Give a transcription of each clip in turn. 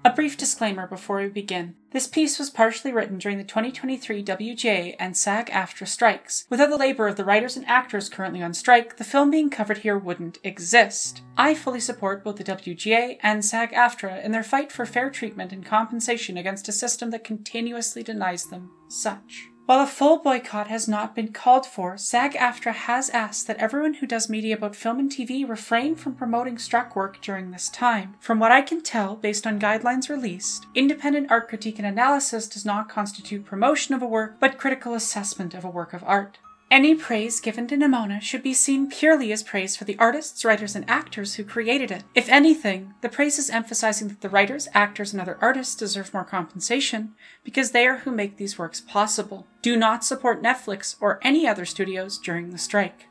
A brief disclaimer before we begin. This piece was partially written during the 2023 WGA and SAG-AFTRA strikes. Without the labor of the writers and actors currently on strike, the film being covered here wouldn't exist. I fully support both the WGA and SAG-AFTRA in their fight for fair treatment and compensation against a system that continuously denies them such. While a full boycott has not been called for, SAG-AFTRA has asked that everyone who does media about film and TV refrain from promoting struck work during this time. From what I can tell, based on guidelines released, independent art critique and analysis does not constitute promotion of a work, but critical assessment of a work of art. Any praise given to Nimona should be seen purely as praise for the artists, writers, and actors who created it. If anything, the praise is emphasizing that the writers, actors, and other artists deserve more compensation because they are who make these works possible. Do not support Netflix or any other studios during the strike.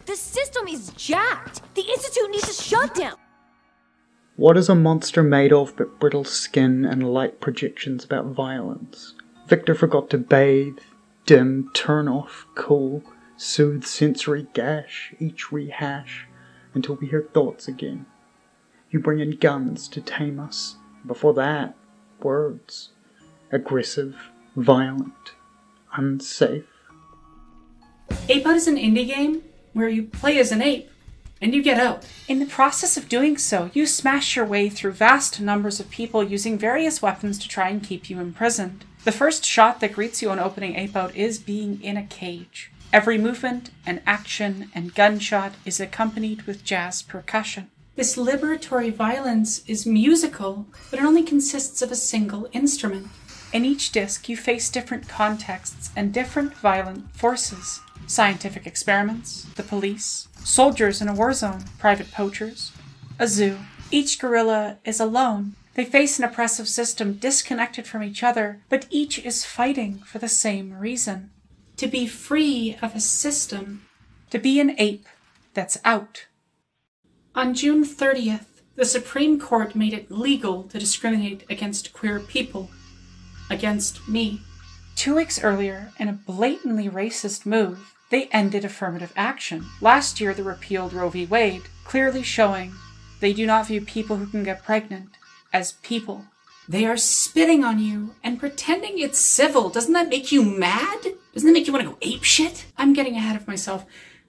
The system is jacked! The Institute needs a shutdown! What is a monster made of but brittle skin and light projections about violence? Victor forgot to bathe, dim, turn off, cool, soothe sensory gash, each rehash, until we hear thoughts again. You bring in guns to tame us. Before that, words. Aggressive, violent, unsafe. Ape Out is an indie game where you play as an ape and you get out. In the process of doing so, you smash your way through vast numbers of people using various weapons to try and keep you imprisoned. The first shot that greets you on opening Ape Out is being in a cage. Every movement and action and gunshot is accompanied with jazz percussion. This liberatory violence is musical, but it only consists of a single instrument. In each disc, you face different contexts and different violent forces. Scientific experiments, the police, soldiers in a war zone, private poachers, a zoo. Each guerrilla is alone. They face an oppressive system disconnected from each other, but each is fighting for the same reason. To be free of a system. To be an ape that's out. On June 30th, the Supreme Court made it legal to discriminate against queer people. Against me. 2 weeks earlier, in a blatantly racist move, they ended affirmative action. Last year, they repealed Roe v. Wade, clearly showing they do not view people who can get pregnant as people. They are spitting on you and pretending it's civil. Doesn't that make you mad? Doesn't that make you want to go apeshit? I'm getting ahead of myself.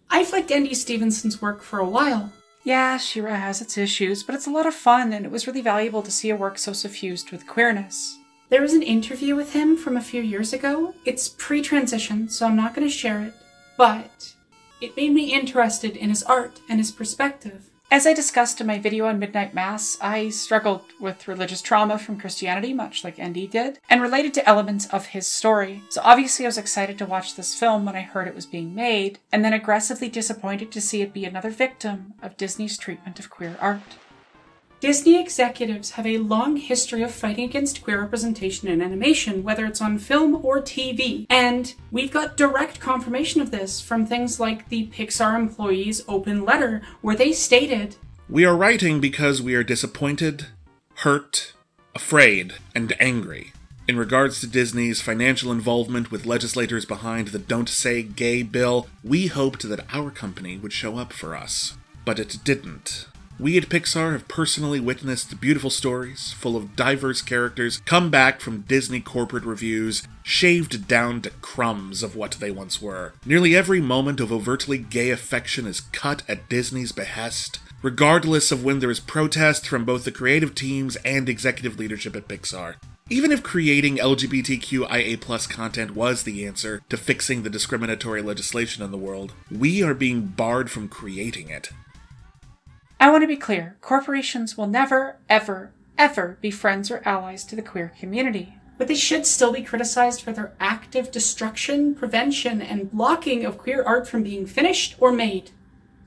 I've liked Andy Stevenson's work for a while. Yeah, She-Ra has its issues, but it's a lot of fun, and it was really valuable to see a work so suffused with queerness. There was an interview with him from a few years ago. It's pre-transition, so I'm not going to share it, but it made me interested in his art and his perspective. As I discussed in my video on Midnight Mass, I struggled with religious trauma from Christianity, much like Andy did, and related to elements of his story. So obviously I was excited to watch this film when I heard it was being made, and then aggressively disappointed to see it be another victim of Disney's treatment of queer art. Disney executives have a long history of fighting against queer representation in animation, whether it's on film or TV. And we've got direct confirmation of this from things like the Pixar employees' open letter, where they stated, "We are writing because we are disappointed, hurt, afraid, and angry. In regards to Disney's financial involvement with legislators behind the Don't Say Gay bill, we hoped that our company would show up for us. But it didn't. We at Pixar have personally witnessed beautiful stories, full of diverse characters, come back from Disney corporate reviews, shaved down to crumbs of what they once were. Nearly every moment of overtly gay affection is cut at Disney's behest, regardless of when there is protest from both the creative teams and executive leadership at Pixar. Even if creating LGBTQIA+ content was the answer to fixing the discriminatory legislation in the world, we are being barred from creating it." I want to be clear, corporations will never, ever, ever be friends or allies to the queer community. But they should still be criticized for their active destruction, prevention, and blocking of queer art from being finished or made.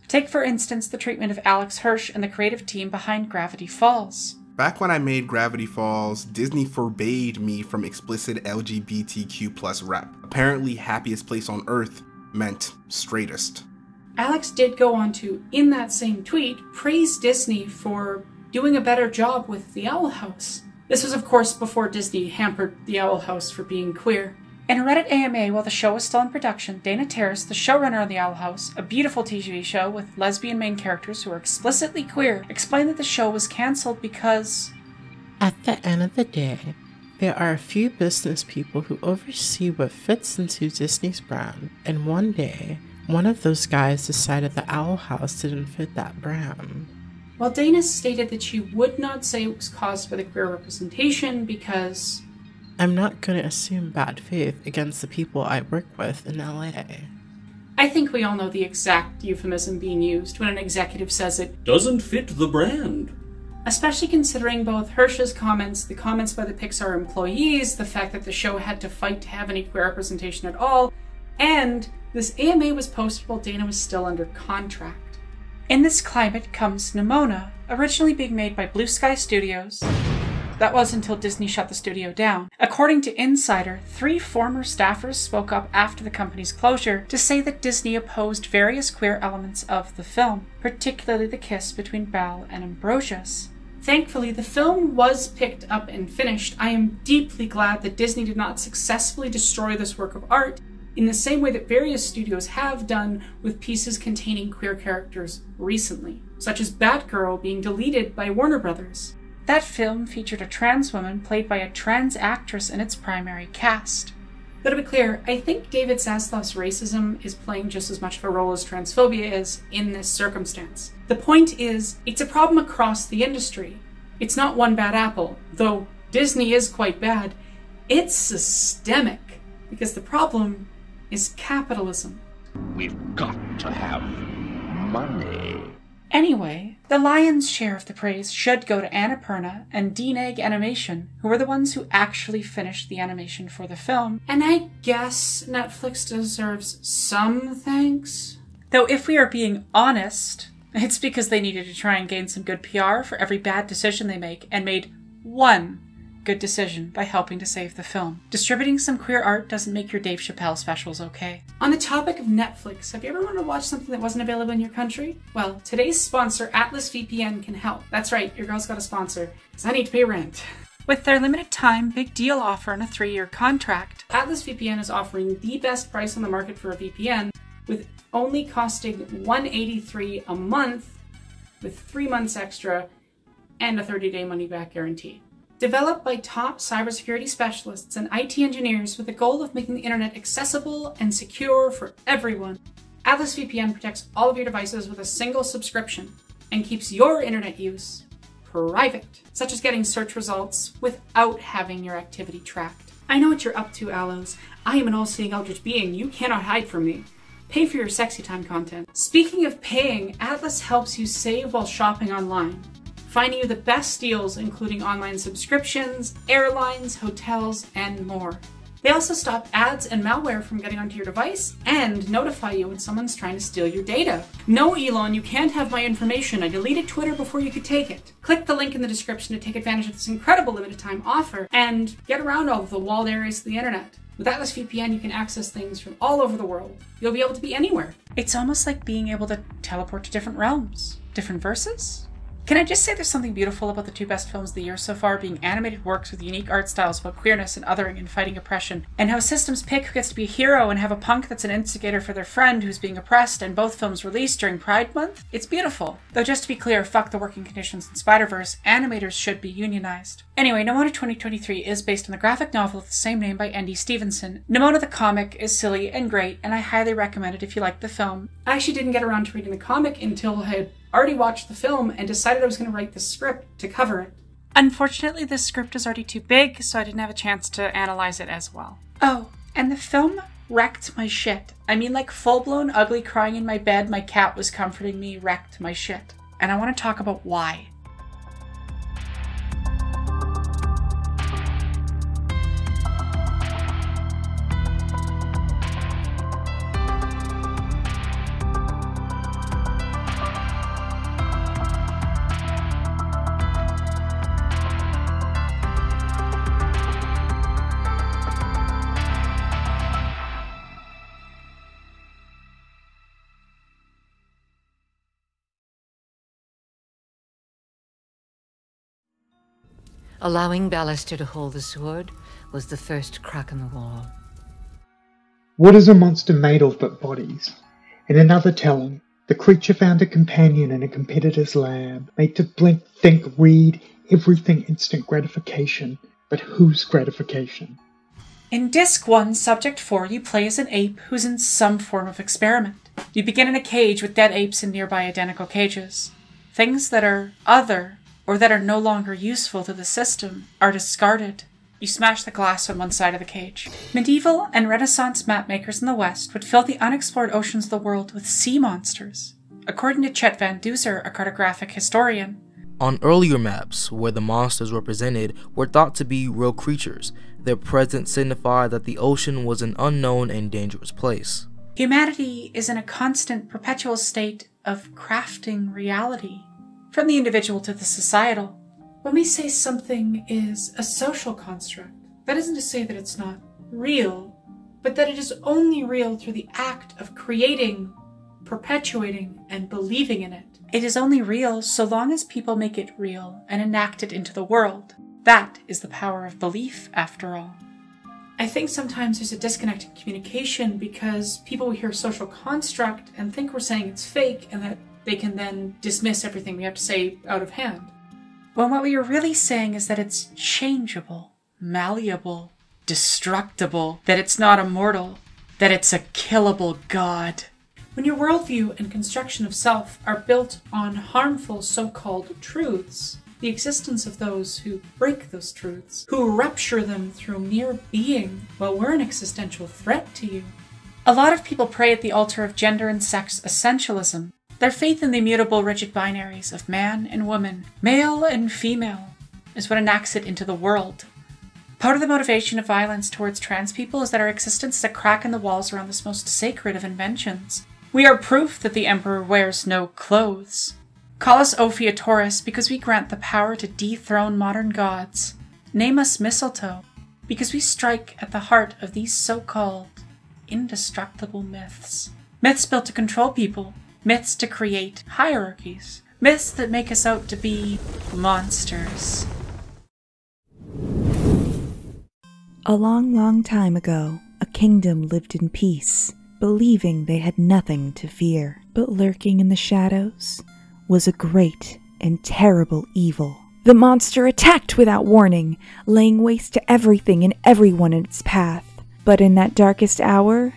Take, for instance, the treatment of Alex Hirsch and the creative team behind Gravity Falls. Back when I made Gravity Falls, Disney forbade me from explicit LGBTQ+ rap. Apparently, happiest place on earth meant straightest. Alex did go on to, in that same tweet, praise Disney for doing a better job with the Owl House. This was, of course, before Disney hampered the Owl House for being queer. In a Reddit AMA while the show was still in production, Dana Terrace, the showrunner of the Owl House, a beautiful TV show with lesbian main characters who are explicitly queer, explained that the show was cancelled because At the end of the day, there are a few business people who oversee what fits into Disney's brand, and one day, one of those guys decided the Owl House didn't fit that brand. Well, Dana stated that she would not say it was caused by the queer representation because... I'm not going to assume bad faith against the people I work with in LA. I think we all know the exact euphemism being used when an executive says it doesn't fit the brand. Especially considering both Hirsch's comments, the comments by the Pixar employees, the fact that the show had to fight to have any queer representation at all, and this AMA was posted while Dana was still under contract. In this climate comes Nimona, originally being made by Blue Sky Studios. That was until Disney shut the studio down. According to Insider, 3 former staffers spoke up after the company's closure to say that Disney opposed various queer elements of the film, particularly the kiss between Belle and Ambrosius. Thankfully, the film was picked up and finished. I am deeply glad that Disney did not successfully destroy this work of art in the same way that various studios have done with pieces containing queer characters recently, such as Batgirl being deleted by Warner Brothers. That film featured a trans woman played by a trans actress in its primary cast. But to be clear, I think David Zaslav's racism is playing just as much of a role as transphobia is in this circumstance. The point is, it's a problem across the industry. It's not one bad apple, though Disney is quite bad. It's systemic, because the problem is capitalism. We've got to have money. Anyway, the lion's share of the praise should go to Annapurna and DNEG Animation, who were the ones who actually finished the animation for the film. And I guess Netflix deserves some thanks. Though if we are being honest, it's because they needed to try and gain some good PR for every bad decision they make, and made one good decision by helping to save the film. Distributing some queer art doesn't make your Dave Chappelle specials okay. On the topic of Netflix, have you ever wanted to watch something that wasn't available in your country? Well, today's sponsor, Atlas VPN, can help. That's right, your girl's got a sponsor, because I need to pay rent. With their limited time big deal offer and a 3-year contract, Atlas VPN is offering the best price on the market for a VPN, with only costing $183 a month, with 3 months extra, and a 30-day money-back guarantee. Developed by top cybersecurity specialists and IT engineers with the goal of making the internet accessible and secure for everyone, Atlas VPN protects all of your devices with a single subscription and keeps your internet use private, such as getting search results without having your activity tracked. I know what you're up to, Aloes. I am an all-seeing eldritch being. You cannot hide from me. Pay for your sexy time content. Speaking of paying, Atlas helps you save while shopping online, finding you the best deals including online subscriptions, airlines, hotels, and more. They also stop ads and malware from getting onto your device and notify you when someone's trying to steal your data. No, Elon, you can't have my information. I deleted Twitter before you could take it. Click the link in the description to take advantage of this incredible limited time offer and get around all of the walled areas of the internet. With Atlas VPN, you can access things from all over the world. You'll be able to be anywhere. It's almost like being able to teleport to different realms. Different verses? Can I just say there's something beautiful about the 2 best films of the year so far being animated works with unique art styles about queerness and othering and fighting oppression, and how systems pick who gets to be a hero and have a punk that's an instigator for their friend who's being oppressed, and both films released during Pride Month? It's beautiful. Though just to be clear, fuck the working conditions in Spider-Verse, animators should be unionized. Anyway, Nimona 2023 is based on the graphic novel of the same name by Andy Stevenson. Nimona the comic is silly and great, and I highly recommend it if you like the film. I actually didn't get around to reading the comic until I had already watched the film and decided I was going to write the script to cover it. Unfortunately, this script is already too big, so I didn't have a chance to analyze it as well. Oh, and the film wrecked my shit. I mean, like full-blown ugly crying in my bed, my cat was comforting me, wrecked my shit. And I want to talk about why. Allowing Ballister to hold the sword was the first crack in the wall. What is a monster made of but bodies? In another telling, The creature found a companion in a competitor's lab, made to blink, think, read, everything instant gratification. But whose gratification? In Disc 1, Subject 4, you play as an ape who's in some form of experiment. You begin in a cage with dead apes in nearby identical cages. Things that are other, or that are no longer useful to the system, are discarded. You smash the glass on one side of the cage. Medieval and Renaissance mapmakers in the West would fill the unexplored oceans of the world with sea monsters, according to Chet Van Duzer, a cartographic historian. On earlier maps, where the monsters represented were thought to be real creatures, their presence signified that the ocean was an unknown and dangerous place. Humanity is in a constant, perpetual state of crafting reality, from the individual to the societal. When we say something is a social construct, that isn't to say that it's not real, but that it is only real through the act of creating, perpetuating, and believing in it. It is only real so long as people make it real and enact it into the world. That is the power of belief, after all. I think sometimes there's a disconnect in communication because people will hear social construct and think we're saying it's fake and that they can then dismiss everything we have to say out of hand. When what we are really saying is that it's changeable, malleable, destructible, that it's not immortal, that it's a killable god. When your worldview and construction of self are built on harmful so-called truths, the existence of those who break those truths, who rupture them through mere being, well, we're an existential threat to you. A lot of people pray at the altar of gender and sex essentialism. Their faith in the immutable rigid binaries of man and woman, male and female, is what enacts it into the world. Part of the motivation of violence towards trans people is that our existence is a crack in the walls around this most sacred of inventions. We are proof that the Emperor wears no clothes. Call us Ophiutorus because we grant the power to dethrone modern gods. Name us Mistletoe because we strike at the heart of these so-called indestructible myths. Myths built to control people. Myths to create hierarchies. Myths that make us out to be monsters. A long, long time ago, a kingdom lived in peace, believing they had nothing to fear. But lurking in the shadows was a great and terrible evil. The monster attacked without warning, laying waste to everything and everyone in its path. But in that darkest hour,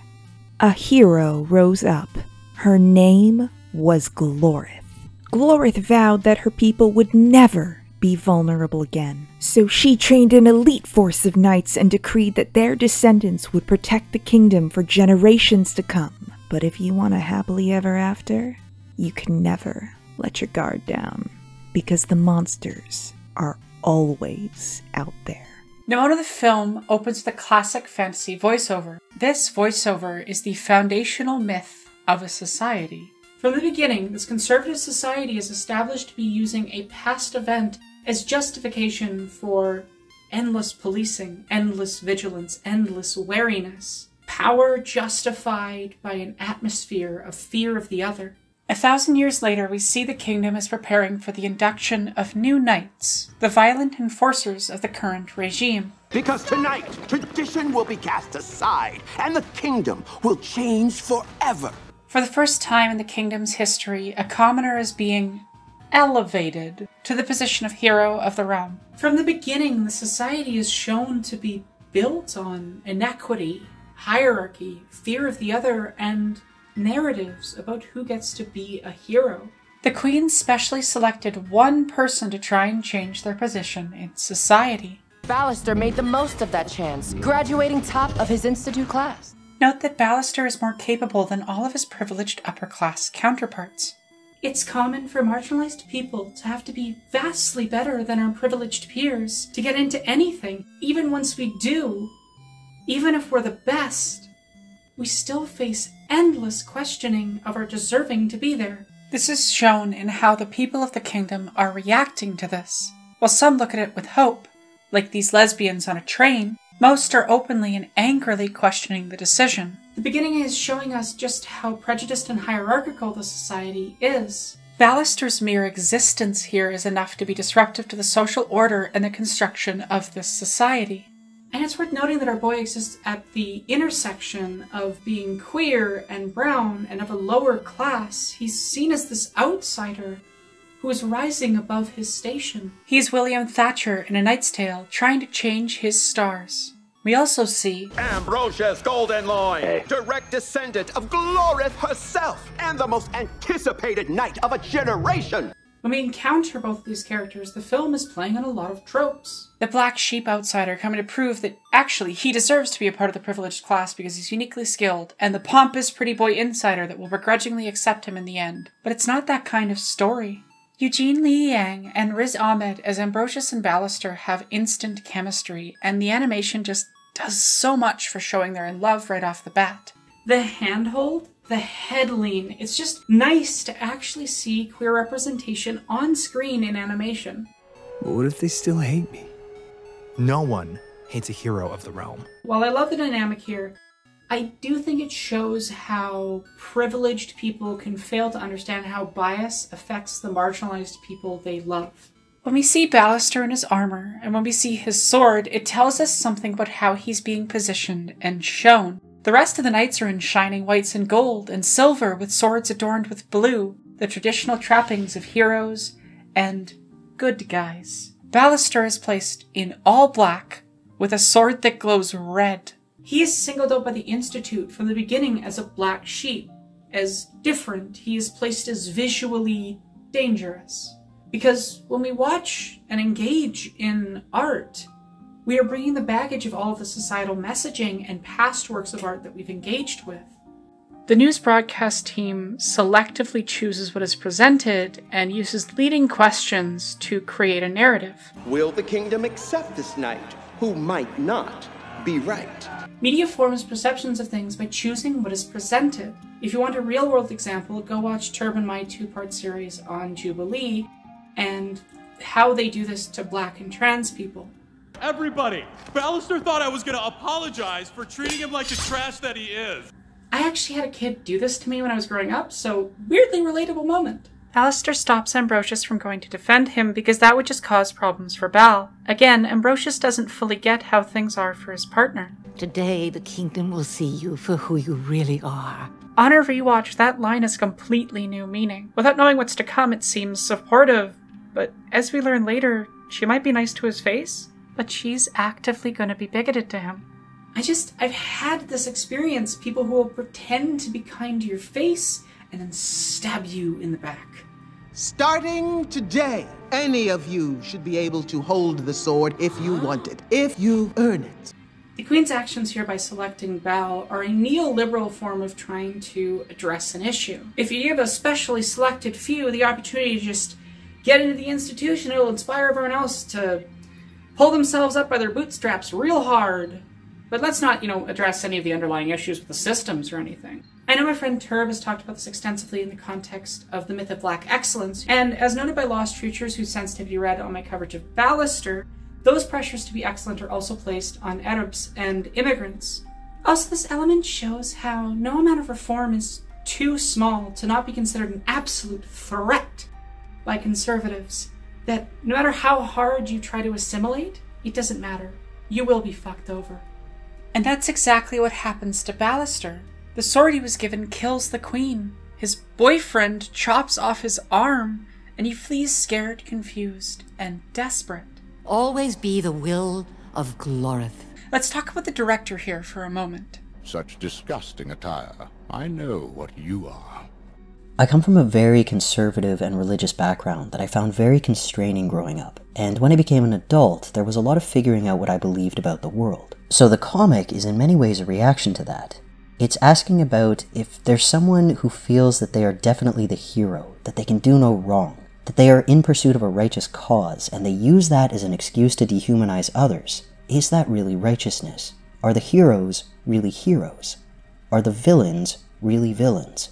a hero rose up. Her name was Glorith. Glorith vowed that her people would never be vulnerable again. So she trained an elite force of knights and decreed that their descendants would protect the kingdom for generations to come. But if you want a happily ever after, you can never let your guard down, because the monsters are always out there. Nimona the film opens with a classic fantasy voiceover. This voiceover is the foundational myth of a society. From the beginning, this conservative society is established to be using a past event as justification for endless policing, endless vigilance, endless wariness. Power justified by an atmosphere of fear of the other. 1,000 years later, we see the kingdom is preparing for the induction of new knights, the violent enforcers of the current regime. Because tonight, tradition will be cast aside, and the kingdom will change forever. For the first time in the kingdom's history, a commoner is being elevated to the position of hero of the realm. From the beginning, the society is shown to be built on inequity, hierarchy, fear of the other, and narratives about who gets to be a hero. The queen specially selected one person to try and change their position in society. Ballister made the most of that chance, graduating top of his institute class. Note that Ballister is more capable than all of his privileged upper-class counterparts. It's common for marginalized people to have to be vastly better than our privileged peers to get into anything. Even once we do, even if we're the best, we still face endless questioning of our deserving to be there. This is shown in how the people of the kingdom are reacting to this. While some look at it with hope, like these lesbians on a train, most are openly and angrily questioning the decision. The beginning is showing us just how prejudiced and hierarchical the society is. Ballister's mere existence here is enough to be disruptive to the social order and the construction of this society. And it's worth noting that our boy exists at the intersection of being queer and brown and of a lower class. He's seen as this outsider who is rising above his station. He's William Thatcher in A Knight's Tale, trying to change his stars. We also see Ambrosius Goldenloin, direct descendant of Glorith herself, and the most anticipated knight of a generation. When we encounter both of these characters, the film is playing on a lot of tropes. The black sheep outsider coming to prove that actually he deserves to be a part of the privileged class because he's uniquely skilled, and the pompous pretty boy insider that will begrudgingly accept him in the end. But it's not that kind of story. Eugene Lee Yang and Riz Ahmed as Ambrosius and Ballister have instant chemistry, and the animation just does so much for showing they're in love right off the bat. The handhold, the head lean, it's just nice to actually see queer representation on screen in animation. But what if they still hate me? No one hates a hero of the realm. While I love the dynamic here, I do think it shows how privileged people can fail to understand how bias affects the marginalized people they love. When we see Ballister in his armor, and when we see his sword, it tells us something about how he's being positioned and shown. The rest of the knights are in shining whites and gold and silver with swords adorned with blue, the traditional trappings of heroes and good guys. Ballister is placed in all black with a sword that glows red. He is singled out by the Institute from the beginning as a black sheep, as different. He is placed as visually dangerous. Because when we watch and engage in art, we are bringing the baggage of all of the societal messaging and past works of art that we've engaged with. The news broadcast team selectively chooses what is presented and uses leading questions to create a narrative. Will the kingdom accept this knight who might not be right? Media forms perceptions of things by choosing what is presented. If you want a real-world example, go watch Turban, my two-part series on Jubilee, and how they do this to black and trans people. Everybody, Ballister thought I was going to apologize for treating him like the trash that he is. I actually had a kid do this to me when I was growing up, so weirdly relatable moment. Ballister stops Ambrosius from going to defend him because that would just cause problems for Bal. Again, Ambrosius doesn't fully get how things are for his partner. Today, the kingdom will see you for who you really are. On a rewatch, that line has completely new meaning. Without knowing what's to come, it seems supportive, but as we learn later, she might be nice to his face, but she's actively going to be bigoted to him. I've had this experience, people who will pretend to be kind to your face and then stab you in the back. Starting today, any of you should be able to hold the sword if you want it, if you earn it. The Queen's actions here by selecting Bal are a neoliberal form of trying to address an issue. If you give a specially selected few the opportunity to just get into the institution, it'll inspire everyone else to pull themselves up by their bootstraps real hard. But let's not, address any of the underlying issues with the systems or anything. I know my friend Turb has talked about this extensively in the context of the myth of black excellence, and as noted by Lost Futures, whose sensitivity read on my coverage of Ballister, those pressures to be excellent are also placed on Arabs and immigrants. Also, this element shows how no amount of reform is too small to not be considered an absolute threat by conservatives. That no matter how hard you try to assimilate, it doesn't matter. You will be fucked over. And that's exactly what happens to Ballister. The sword he was given kills the queen. His boyfriend chops off his arm, and he flees scared, confused, and desperate. Always be the will of Glorith. Let's talk about the director here for a moment. Such disgusting attire. I know what you are. I come from a very conservative and religious background that I found very constraining growing up, and when I became an adult, there was a lot of figuring out what I believed about the world. So the comic is in many ways a reaction to that. It's asking about if there's someone who feels that they are definitely the hero, that they can do no wrong, that they are in pursuit of a righteous cause, and they use that as an excuse to dehumanize others. Is that really righteousness? Are the heroes really heroes? Are the villains really villains?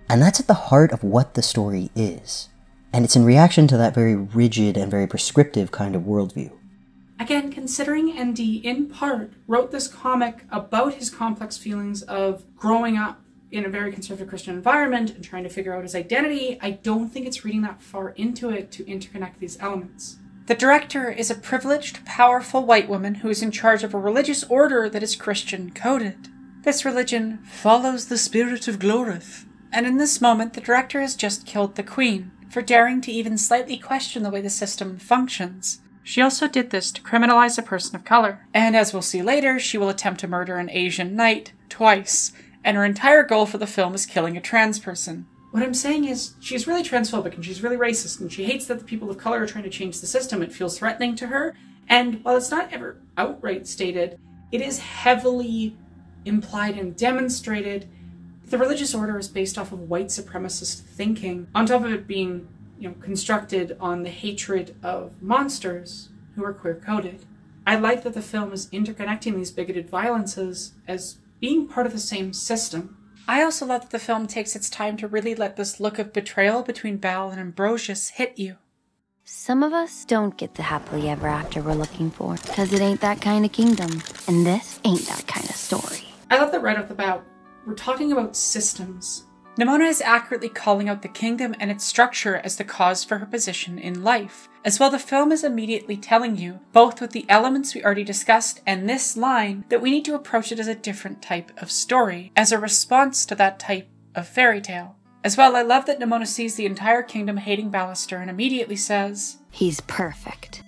And that's at the heart of what the story is. And it's in reaction to that very rigid and very prescriptive kind of worldview. Again, considering ND in part wrote this comic about his complex feelings of growing up in a very conservative Christian environment and trying to figure out his identity, I don't think it's reading that far into it to interconnect these elements. The director is a privileged, powerful white woman who is in charge of a religious order that is Christian-coded. This religion follows the spirit of Glorith. And in this moment, the director has just killed the Queen for daring to even slightly question the way the system functions. She also did this to criminalize a person of color. And as we'll see later, she will attempt to murder an Asian knight twice. And her entire goal for the film is killing a trans person. What I'm saying is, she's really transphobic and she's really racist and she hates that the people of color are trying to change the system. It feels threatening to her. And while it's not ever outright stated, it is heavily implied and demonstrated the religious order is based off of white supremacist thinking, on top of it being, constructed on the hatred of monsters who are queer-coded. I like that the film is interconnecting these bigoted violences as being part of the same system. I also love that the film takes its time to really let this look of betrayal between Belle and Ambrosius hit you. Some of us don't get the happily ever after we're looking for, because it ain't that kind of kingdom, and this ain't that kind of story. I love that right off the bat, we're talking about systems. Nimona is accurately calling out the kingdom and its structure as the cause for her position in life. As well, the film is immediately telling you, both with the elements we already discussed and this line, that we need to approach it as a different type of story, as a response to that type of fairy tale. As well, I love that Nimona sees the entire kingdom hating Ballister and immediately says, "He's perfect."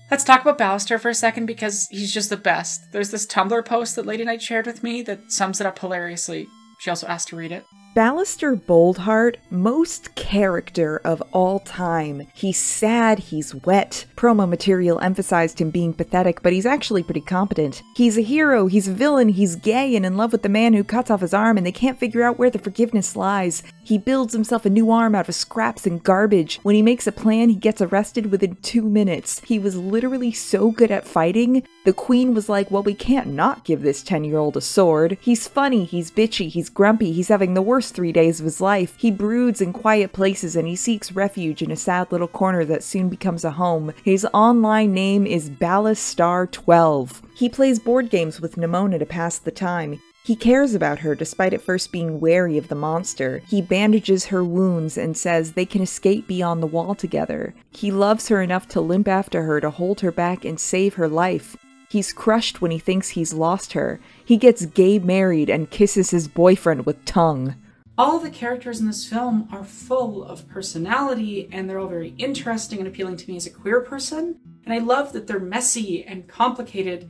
Let's talk about Ballister for a second because he's just the best. There's this Tumblr post that Lady Knight shared with me that sums it up hilariously. She also asked to read it. Ballister Boldheart, most character of all time. He's sad, he's wet. Promo material emphasized him being pathetic, but he's actually pretty competent. He's a hero, he's a villain, he's gay and in love with the man who cuts off his arm and they can't figure out where the forgiveness lies. He builds himself a new arm out of scraps and garbage. When he makes a plan, he gets arrested within 2 minutes. He was literally so good at fighting, the Queen was like, well, we can't not give this 10-year-old a sword. He's funny, he's bitchy, he's grumpy, he's having the worst 3 days of his life. He broods in quiet places and he seeks refuge in a sad little corner that soon becomes a home. His online name is Ballistar12. He plays board games with Nimona to pass the time. He cares about her despite at first being wary of the monster. He bandages her wounds and says they can escape beyond the wall together. He loves her enough to limp after her to hold her back and save her life. He's crushed when he thinks he's lost her. He gets gay married and kisses his boyfriend with tongue. All the characters in this film are full of personality and they're all very interesting and appealing to me as a queer person. And I love that they're messy and complicated.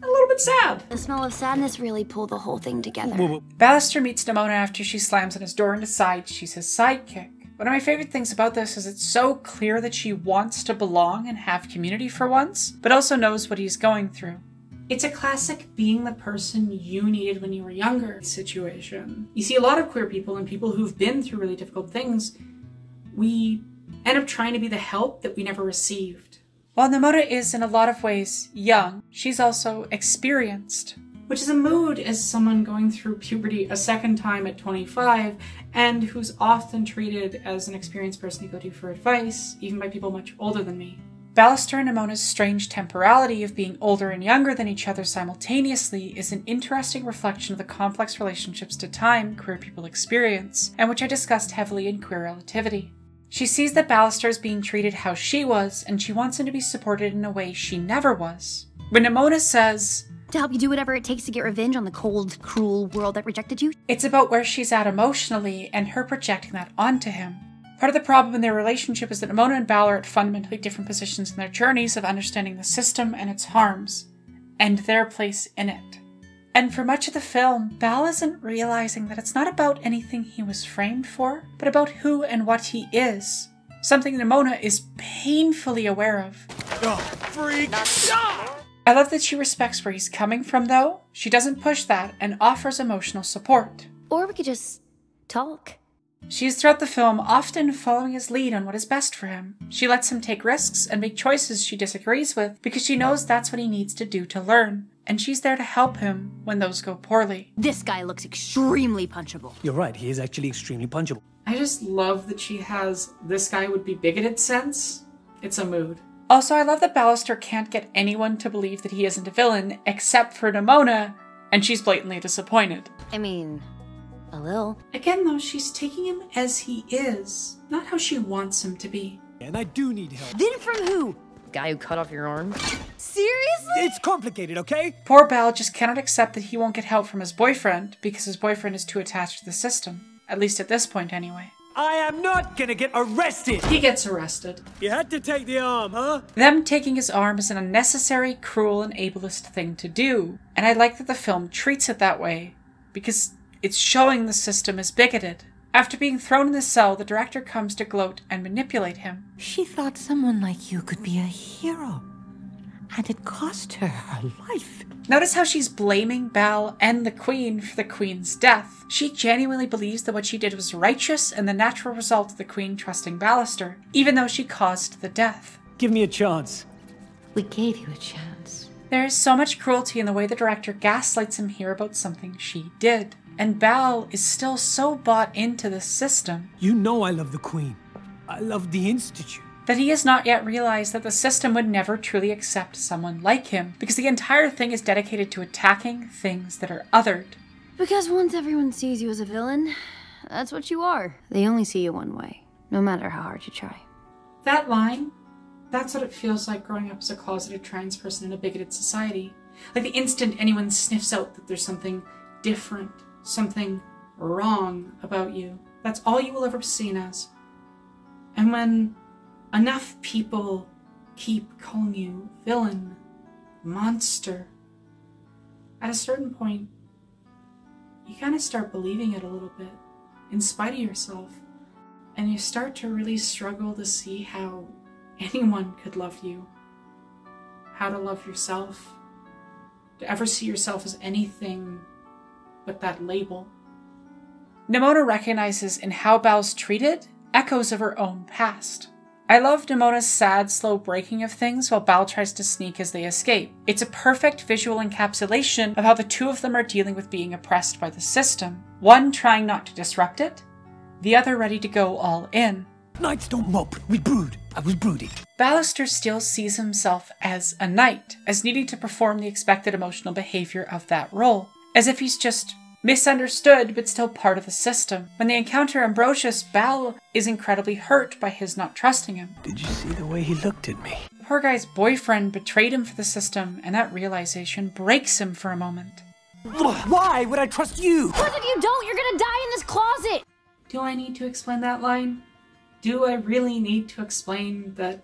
A little bit sad. The smell of sadness really pulled the whole thing together. Ballister meets Nimona after she slams on his door and decides she's his sidekick. One of my favorite things about this is it's so clear that she wants to belong and have community for once, but also knows what he's going through. It's a classic being the person you needed when you were younger situation. You see a lot of queer people and people who've been through really difficult things, we end up trying to be the help that we never received. While Nimona is in a lot of ways young, she's also experienced, which is a mood as someone going through puberty a second time at 25 and who's often treated as an experienced person to go to for advice, even by people much older than me. Ballister and Nimona's strange temporality of being older and younger than each other simultaneously is an interesting reflection of the complex relationships to time queer people experience, and which I discussed heavily in Queer Relativity. She sees that Ballister is being treated how she was, and she wants him to be supported in a way she never was. When Nimona says, "To help you do whatever it takes to get revenge on the cold, cruel world that rejected you," it's about where she's at emotionally and her projecting that onto him. Part of the problem in their relationship is that Nimona and Bal are at fundamentally different positions in their journeys of understanding the system and its harms, and their place in it. And for much of the film, Bal isn't realizing that it's not about anything he was framed for, but about who and what he is. Something Nimona is painfully aware of. Oh, freak! I love that she respects where he's coming from, though. She doesn't push that and offers emotional support. Or we could just talk. She is throughout the film often following his lead on what is best for him. She lets him take risks and make choices she disagrees with because she knows that's what he needs to do to learn. And she's there to help him when those go poorly. This guy looks extremely punchable. You're right, he is actually extremely punchable. I just love that she has this guy would be bigoted sense. It's a mood. Also, I love that Ballister can't get anyone to believe that he isn't a villain except for Nimona, and she's blatantly disappointed. I mean, a little. Again, though, she's taking him as he is, not how she wants him to be. And I do need help. Then from who? guy who cut off your arm? Seriously? It's complicated, okay? Poor Bal just cannot accept that he won't get help from his boyfriend because his boyfriend is too attached to the system. At least at this point, anyway. I am not gonna get arrested! He gets arrested. You had to take the arm, huh? Them taking his arm is an unnecessary, cruel, and ableist thing to do. And I like that the film treats it that way, because it's showing the system is bigoted. After being thrown in the cell, the director comes to gloat and manipulate him. She thought someone like you could be a hero. And it cost her her life. Notice how she's blaming Bal and the Queen for the Queen's death. She genuinely believes that what she did was righteous and the natural result of the Queen trusting Ballister, even though she caused the death. Give me a chance. We gave you a chance. There is so much cruelty in the way the director gaslights him here about something she did. And Bal is still so bought into the system. You know I love the Queen. I love the Institute. That he has not yet realized that the system would never truly accept someone like him, because the entire thing is dedicated to attacking things that are othered. Because once everyone sees you as a villain, that's what you are. They only see you one way, no matter how hard you try. That line, that's what it feels like growing up as a closeted trans person in a bigoted society. Like the instant anyone sniffs out that there's something different, something wrong about you, that's all you will ever be seen as. And when enough people keep calling you villain, monster, at a certain point, you kind of start believing it a little bit, in spite of yourself. And you start to really struggle to see how anyone could love you, how to love yourself, to ever see yourself as anything but that label. Nimona recognizes in how Bal's treated echoes of her own past. I love Nimona's sad, slow breaking of things while Bal tries to sneak as they escape. It's a perfect visual encapsulation of how the two of them are dealing with being oppressed by the system. One trying not to disrupt it, the other ready to go all in. Knights don't mope, we brood. I was brooding. Ballister still sees himself as a knight, as needing to perform the expected emotional behavior of that role, as if he's just misunderstood, but still part of the system. When they encounter Ambrosius, Bal is incredibly hurt by his not trusting him. Did you see the way he looked at me? The poor guy's boyfriend betrayed him for the system, and that realization breaks him for a moment. Why would I trust you? Because if you don't, you're gonna die in this closet! Do I need to explain that line? Do I really need to explain that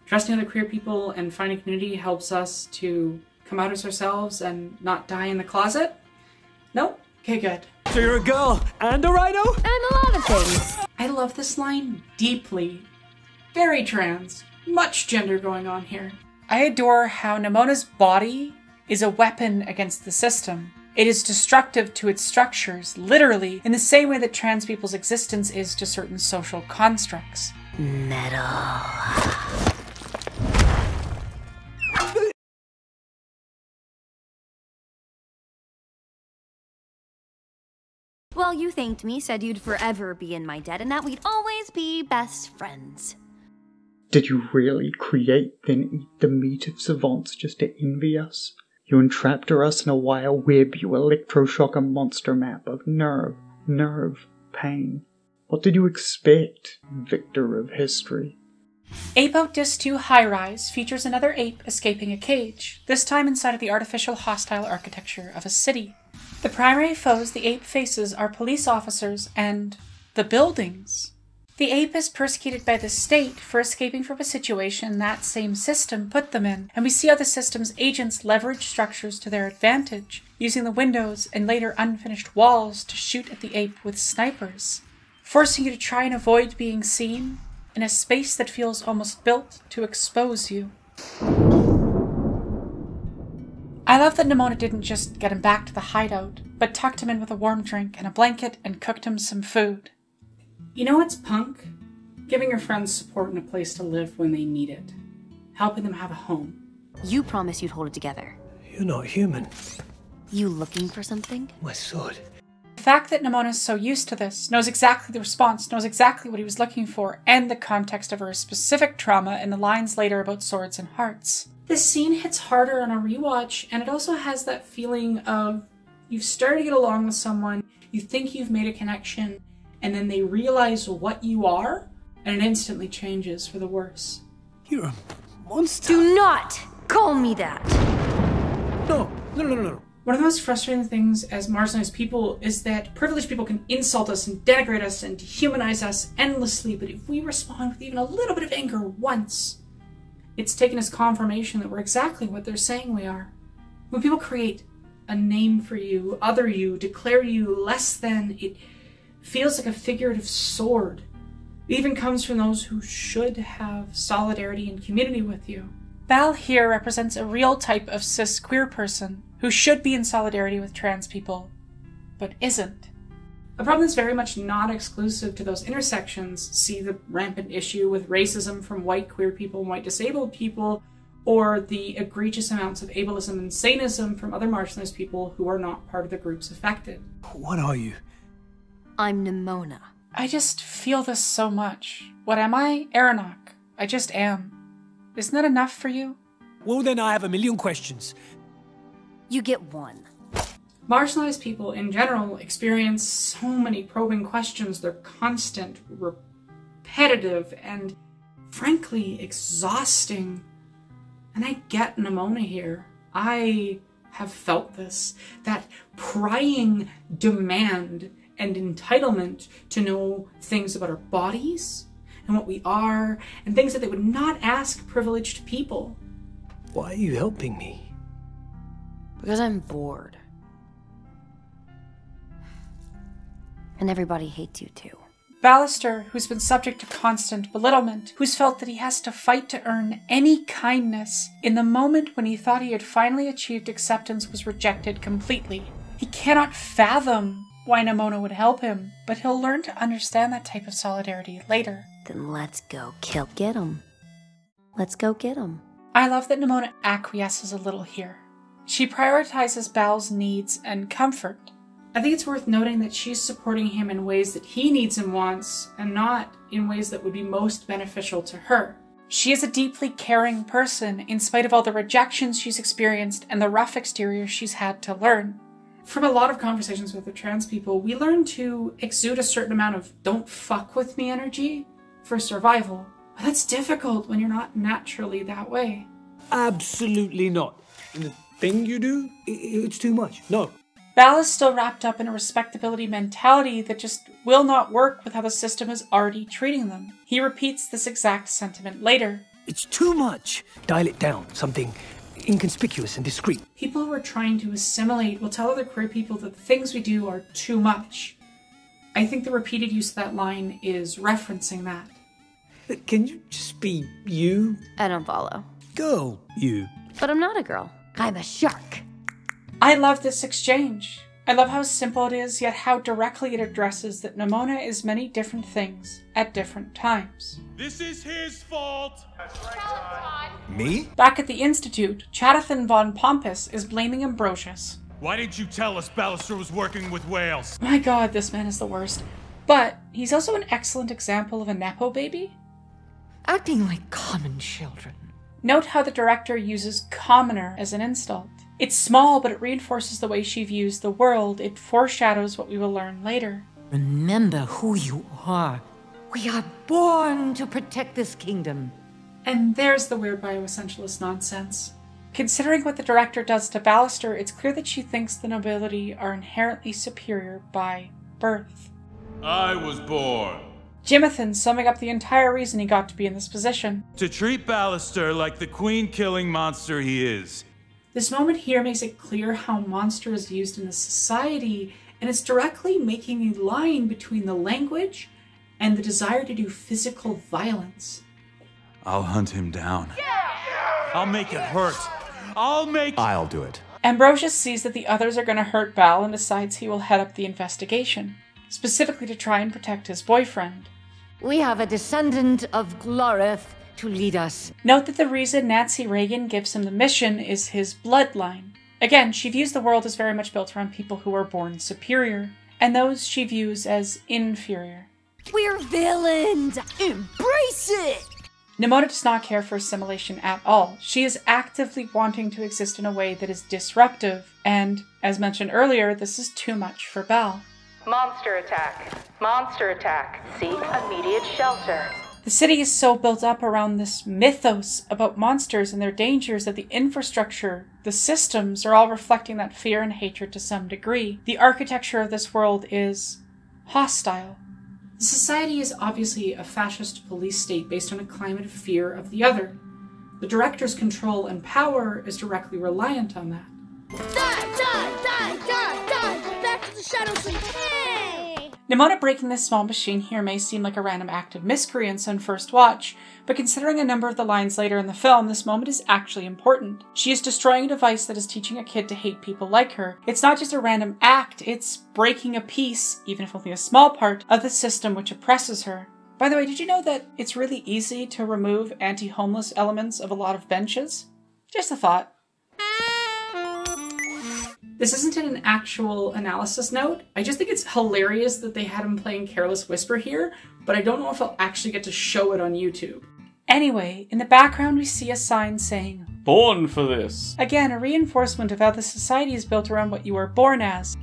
trusting other queer people and finding community helps us to come out as ourselves and not die in the closet? Nope. Okay, good. So you're a girl and a rhino? And a lot of things. I love this line deeply. Very trans. Much gender going on here. I adore how Nimona's body is a weapon against the system. It is destructive to its structures, literally, in the same way that trans people's existence is to certain social constructs. Metal. Well, you thanked me, said you'd forever be in my debt, and that we'd always be best friends. Did you really create then eat the meat of savants just to envy us? You entrapped us in a wire web, you electroshock a monster map of nerve, pain. What did you expect, victor of history? Ape Out Disc 2 High Rise features another ape escaping a cage, this time inside of the artificial hostile architecture of a city. The primary foes the ape faces are police officers and the buildings. The ape is persecuted by the state for escaping from a situation that same system put them in, and we see how the system's agents leverage structures to their advantage, using the windows and later unfinished walls to shoot at the ape with snipers, forcing you to try and avoid being seen in a space that feels almost built to expose you. I love that Nimona didn't just get him back to the hideout, but tucked him in with a warm drink and a blanket and cooked him some food. You know what's punk? Giving your friends support and a place to live when they need it. Helping them have a home. You promised you'd hold it together. You're not human. You looking for something? My sword. The fact that Nimona's so used to this, knows exactly the response, knows exactly what he was looking for, and the context of her specific trauma and the lines later about swords and hearts. This scene hits harder on a rewatch, and it also has that feeling of you've started to get along with someone, you think you've made a connection, and then they realize what you are, and it instantly changes for the worse. You're a monster. Do not call me that. No. One of the most frustrating things as marginalized people is that privileged people can insult us and denigrate us and dehumanize us endlessly, but if we respond with even a little bit of anger once, it's taken as confirmation that we're exactly what they're saying we are. When people create a name for you, other you, declare you less than, it feels like a figurative sword. It even comes from those who should have solidarity and community with you. Val here represents a real type of cis queer person who should be in solidarity with trans people, but isn't. A problem that's very much not exclusive to those intersections. See the rampant issue with racism from white queer people and white disabled people, or the egregious amounts of ableism and sanism from other marginalized people who are not part of the groups affected. What are you? I'm Nimona. I just feel this so much. What am I? Aranok. I just am. Isn't that enough for you? Well, then I have a million questions. You get one. Marginalized people in general experience so many probing questions. They're constant, repetitive, and frankly exhausting. And I get Nimona here. I have felt this. That prying demand and entitlement to know things about our bodies and what we are, and things that they would not ask privileged people. Why are you helping me? Because I'm bored. And everybody hates you too. Ballister, who's been subject to constant belittlement, who's felt that he has to fight to earn any kindness, in the moment when he thought he had finally achieved acceptance was rejected completely. He cannot fathom why Nimona would help him, but he'll learn to understand that type of solidarity later. Then let's go get him. Let's go get him. I love that Nimona acquiesces a little here. She prioritizes Bal's needs and comfort. I think it's worth noting that she's supporting him in ways that he needs and wants, and not in ways that would be most beneficial to her. She is a deeply caring person, in spite of all the rejections she's experienced and the rough exterior she's had to learn. From a lot of conversations with the trans people, we learn to exude a certain amount of don't fuck with me energy for survival. But that's difficult when you're not naturally that way. Absolutely not. And the thing you do, it's too much. No. Val is still wrapped up in a respectability mentality that just will not work with how the system is already treating them. He repeats this exact sentiment later. It's too much. Dial it down. Something inconspicuous and discreet. People who are trying to assimilate will tell other queer people that the things we do are too much. I think the repeated use of that line is referencing that. Can you just be you? I don't follow. Go, you. But I'm not a girl. I'm a shark. I love this exchange. I love how simple it is, yet how directly it addresses that Nimona is many different things at different times. This is his fault! Me? Back at the Institute, Chadathan von Pompous is blaming Ambrosius. Why didn't you tell us Ballister was working with whales? My god, this man is the worst. But he's also an excellent example of a Nepo baby. Acting like common children. Note how the director uses commoner as an insult. It's small, but it reinforces the way she views the world. It foreshadows what we will learn later. Remember who you are. We are born to protect this kingdom. And there's the weird bioessentialist nonsense. Considering what the director does to Ballister, it's clear that she thinks the nobility are inherently superior by birth. I was born Jimathan summing up the entire reason he got to be in this position. to treat Ballister like the queen-killing monster he is. This moment here makes it clear how monster is used in the society, and it's directly making a line between the language and the desire to do physical violence. I'll hunt him down. I'll make it hurt. I'll do it. Ambrosius sees that the others are going to hurt Bal and decides he will head up the investigation, specifically to try and protect his boyfriend. We have a descendant of Gloreth to lead us. Note that the reason Nancy Reagan gives him the mission is his bloodline. Again, she views the world as very much built around people who are born superior, and those she views as inferior. We're villains! Embrace it! Nimona does not care for assimilation at all. She is actively wanting to exist in a way that is disruptive, and, as mentioned earlier, this is too much for Bal. Monster attack. Monster attack. Seek immediate shelter. The city is so built up around this mythos about monsters and their dangers that the infrastructure, the systems, are all reflecting that fear and hatred to some degree. The architecture of this world is hostile. The society is obviously a fascist police state based on a climate of fear of the other. The director's control and power is directly reliant on that. Die! Back to the shadows and hey! Nimona breaking this small machine here may seem like a random act of miscreance on first watch, but considering a number of the lines later in the film, this moment is actually important. She is destroying a device that is teaching a kid to hate people like her. It's not just a random act, it's breaking a piece, even if only a small part, of the system which oppresses her. By the way, did you know that it's really easy to remove anti-homeless elements of a lot of benches? Just a thought. This isn't an actual analysis note. I just think it's hilarious that they had him playing Careless Whisper here, but I don't know if I'll actually get to show it on YouTube. Anyway, in the background we see a sign saying, "Born for this." Again, a reinforcement of how the society is built around what you were born as.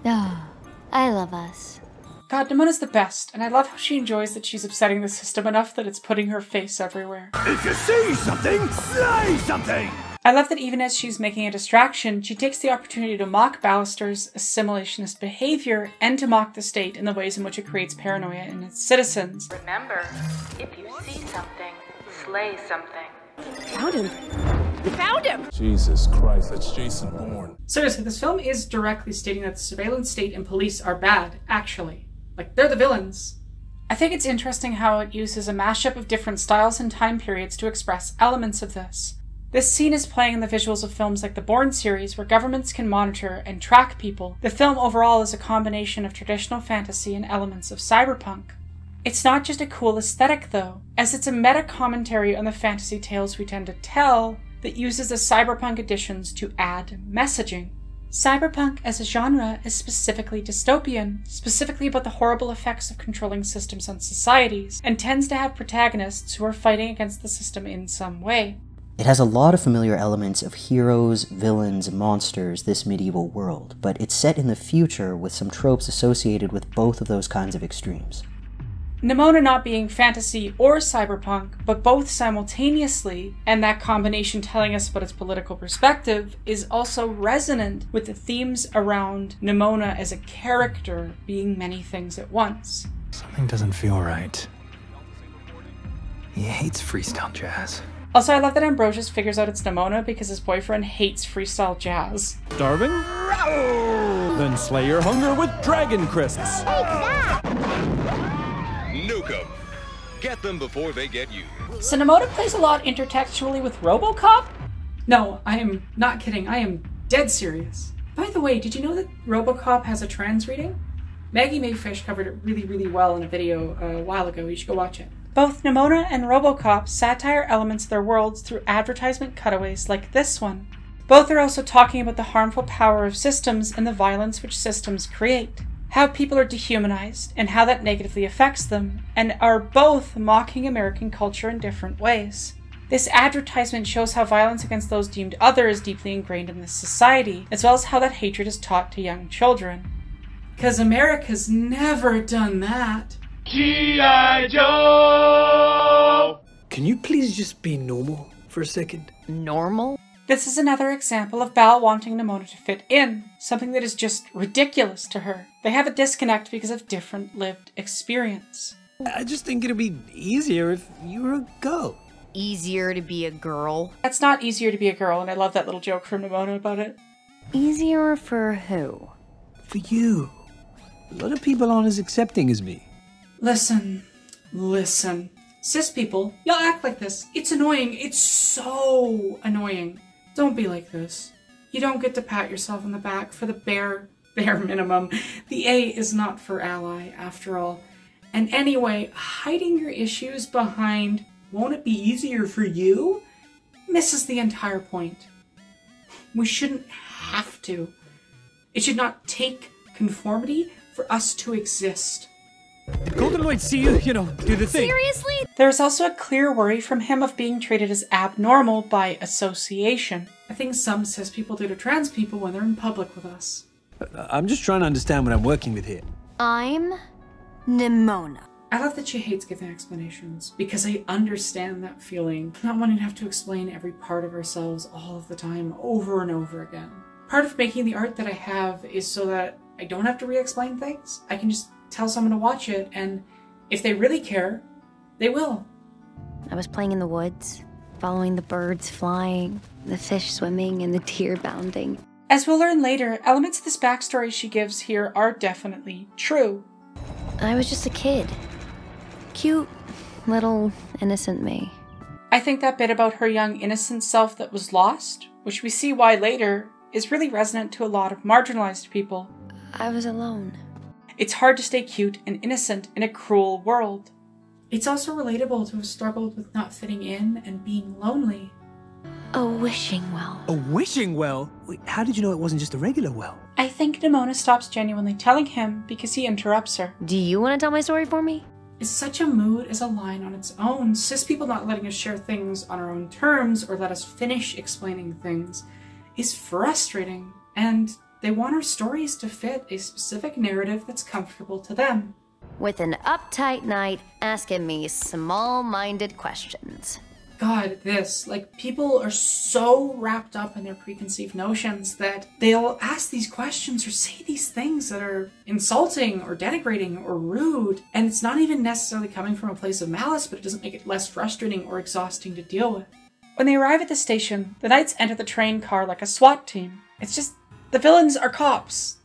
Ah, I love us. God, Nimona's the best, and I love how she enjoys that she's upsetting the system enough that it's putting her face everywhere. If you see something, say something! I love that even as she's making a distraction, she takes the opportunity to mock Ballister's assimilationist behavior and to mock the state in the ways in which it creates paranoia in its citizens. Remember, if you see something, slay something. Found him! We found him! Jesus Christ, that's Jason Bourne. Seriously, this film is directly stating that the surveillance state and police are bad, actually. Like, they're the villains. I think it's interesting how it uses a mashup of different styles and time periods to express elements of this. This scene is playing in the visuals of films like the Bourne series, where governments can monitor and track people. The film overall is a combination of traditional fantasy and elements of cyberpunk. It's not just a cool aesthetic though, as it's a meta-commentary on the fantasy tales we tend to tell that uses the cyberpunk additions to add messaging. Cyberpunk as a genre is specifically dystopian, specifically about the horrible effects of controlling systems on societies, and tends to have protagonists who are fighting against the system in some way. It has a lot of familiar elements of heroes, villains, monsters, this medieval world, but it's set in the future with some tropes associated with both of those kinds of extremes. Nimona not being fantasy or cyberpunk, but both simultaneously, and that combination telling us about its political perspective, is also resonant with the themes around Nimona as a character being many things at once. Something doesn't feel right. He hates freestyle jazz. Also, I love that Ambrosius figures out it's Nimona because his boyfriend hates freestyle jazz. Starving? Then slay your hunger with dragon crisps. Nuke 'em. Get them before they get you. So Nimona plays a lot intertextually with RoboCop? No, I am not kidding. I am dead serious. By the way, did you know that RoboCop has a trans reading? Maggie Mayfish covered it really well in a video a while ago. You should go watch it. Both Nimona and RoboCop satire elements of their worlds through advertisement cutaways like this one. Both are also talking about the harmful power of systems and the violence which systems create, how people are dehumanized and how that negatively affects them, and are both mocking American culture in different ways. This advertisement shows how violence against those deemed other is deeply ingrained in this society, as well as how that hatred is taught to young children. 'Cause America's never done that. G.I. Joe! Can you please just be normal for a second? Normal? This is another example of Bal wanting Nimona to fit in, something that is just ridiculous to her. They have a disconnect because of different lived experience. I just think it'd be easier if you were a girl. Easier to be a girl? That's not easier to be a girl, and I love that little joke from Nimona about it. Easier for who? For you. A lot of people aren't as accepting as me. Listen. Cis people, y'all act like this. It's annoying. It's so annoying. Don't be like this. You don't get to pat yourself on the back for the bare minimum. The A is not for ally, after all. And anyway, hiding your issues behind, won't it be easier for you? Misses the entire point. We shouldn't have to. It should not take conformity for us to exist. Did Golden Lloyd see you, do the thing? Seriously? There's also a clear worry from him of being treated as abnormal by association. A thing some cis people do to trans people when they're in public with us. I'm just trying to understand what I'm working with here. I'm Nimona. I love that she hates giving explanations, because I understand that feeling, not wanting to have to explain every part of ourselves all of the time, over and over again. Part of making the art that I have is so that I don't have to re-explain things. I can just tell someone to watch it, and if they really care, they will. I was playing in the woods, following the birds flying, the fish swimming, and the deer bounding. As we'll learn later, elements of this backstory she gives here are definitely true. I was just a kid. Cute, little, innocent me. I think that bit about her young, innocent self that was lost, which we see why later, is really resonant to a lot of marginalized people. I was alone. It's hard to stay cute and innocent in a cruel world. It's also relatable to have struggled with not fitting in and being lonely. A wishing well. A wishing well? Wait, how did you know it wasn't just a regular well? I think Nimona stops genuinely telling him because he interrupts her. Do you want to tell my story for me? Is such a mood as a line on its own. Cis people not letting us share things on our own terms or let us finish explaining things is frustrating, and they want our stories to fit a specific narrative that's comfortable to them. With an uptight knight asking me small-minded questions. God, people are so wrapped up in their preconceived notions that they'll ask these questions or say these things that are insulting or denigrating or rude, and it's not even necessarily coming from a place of malice, but it doesn't make it less frustrating or exhausting to deal with. When they arrive at the station, the knights enter the train car like a SWAT team. It's just, the villains are cops,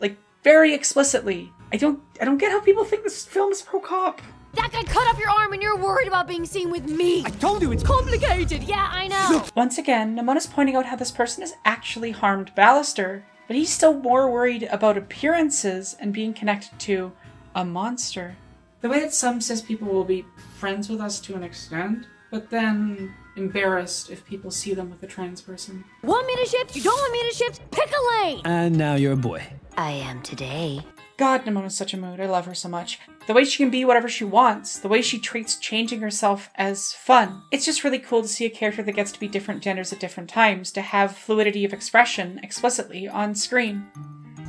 very explicitly. I don't get how people think this film is pro-cop. That guy cut off your arm and you're worried about being seen with me. I told you it's complicated. Yeah, I know. Once again, Nimona's pointing out how this person has actually harmed Ballister, but he's still more worried about appearances and being connected to a monster. The way that some cis people will be friends with us to an extent, but then embarrassed if people see them with a trans person. Want me to shift? You don't want me to shift? Pick a lane. And now you're a boy. I am today. God, Nimona's such a mood. I love her so much. The way she can be whatever she wants, the way she treats changing herself as fun. It's just really cool to see a character that gets to be different genders at different times, to have fluidity of expression explicitly on screen.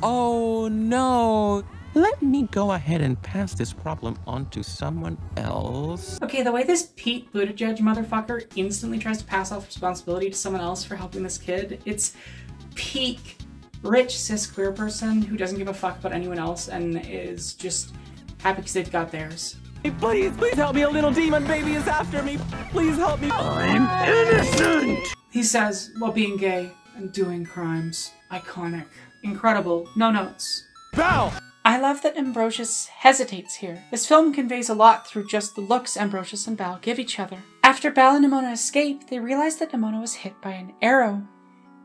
Oh no! Let me go ahead and pass this problem on to someone else. Okay, the way this Pete Buttigieg motherfucker instantly tries to pass off responsibility to someone else for helping this kid, it's peak rich cis queer person who doesn't give a fuck about anyone else and is just happy because they've got theirs. Hey, please help me, a little demon baby is after me. Please help me. I'm innocent! He says, while being gay and doing crimes. Iconic. Incredible. No notes. Val! I love that Ambrosius hesitates here. This film conveys a lot through just the looks Ambrosius and Bal give each other. After Bal and Nimona escape, they realize that Nimona was hit by an arrow.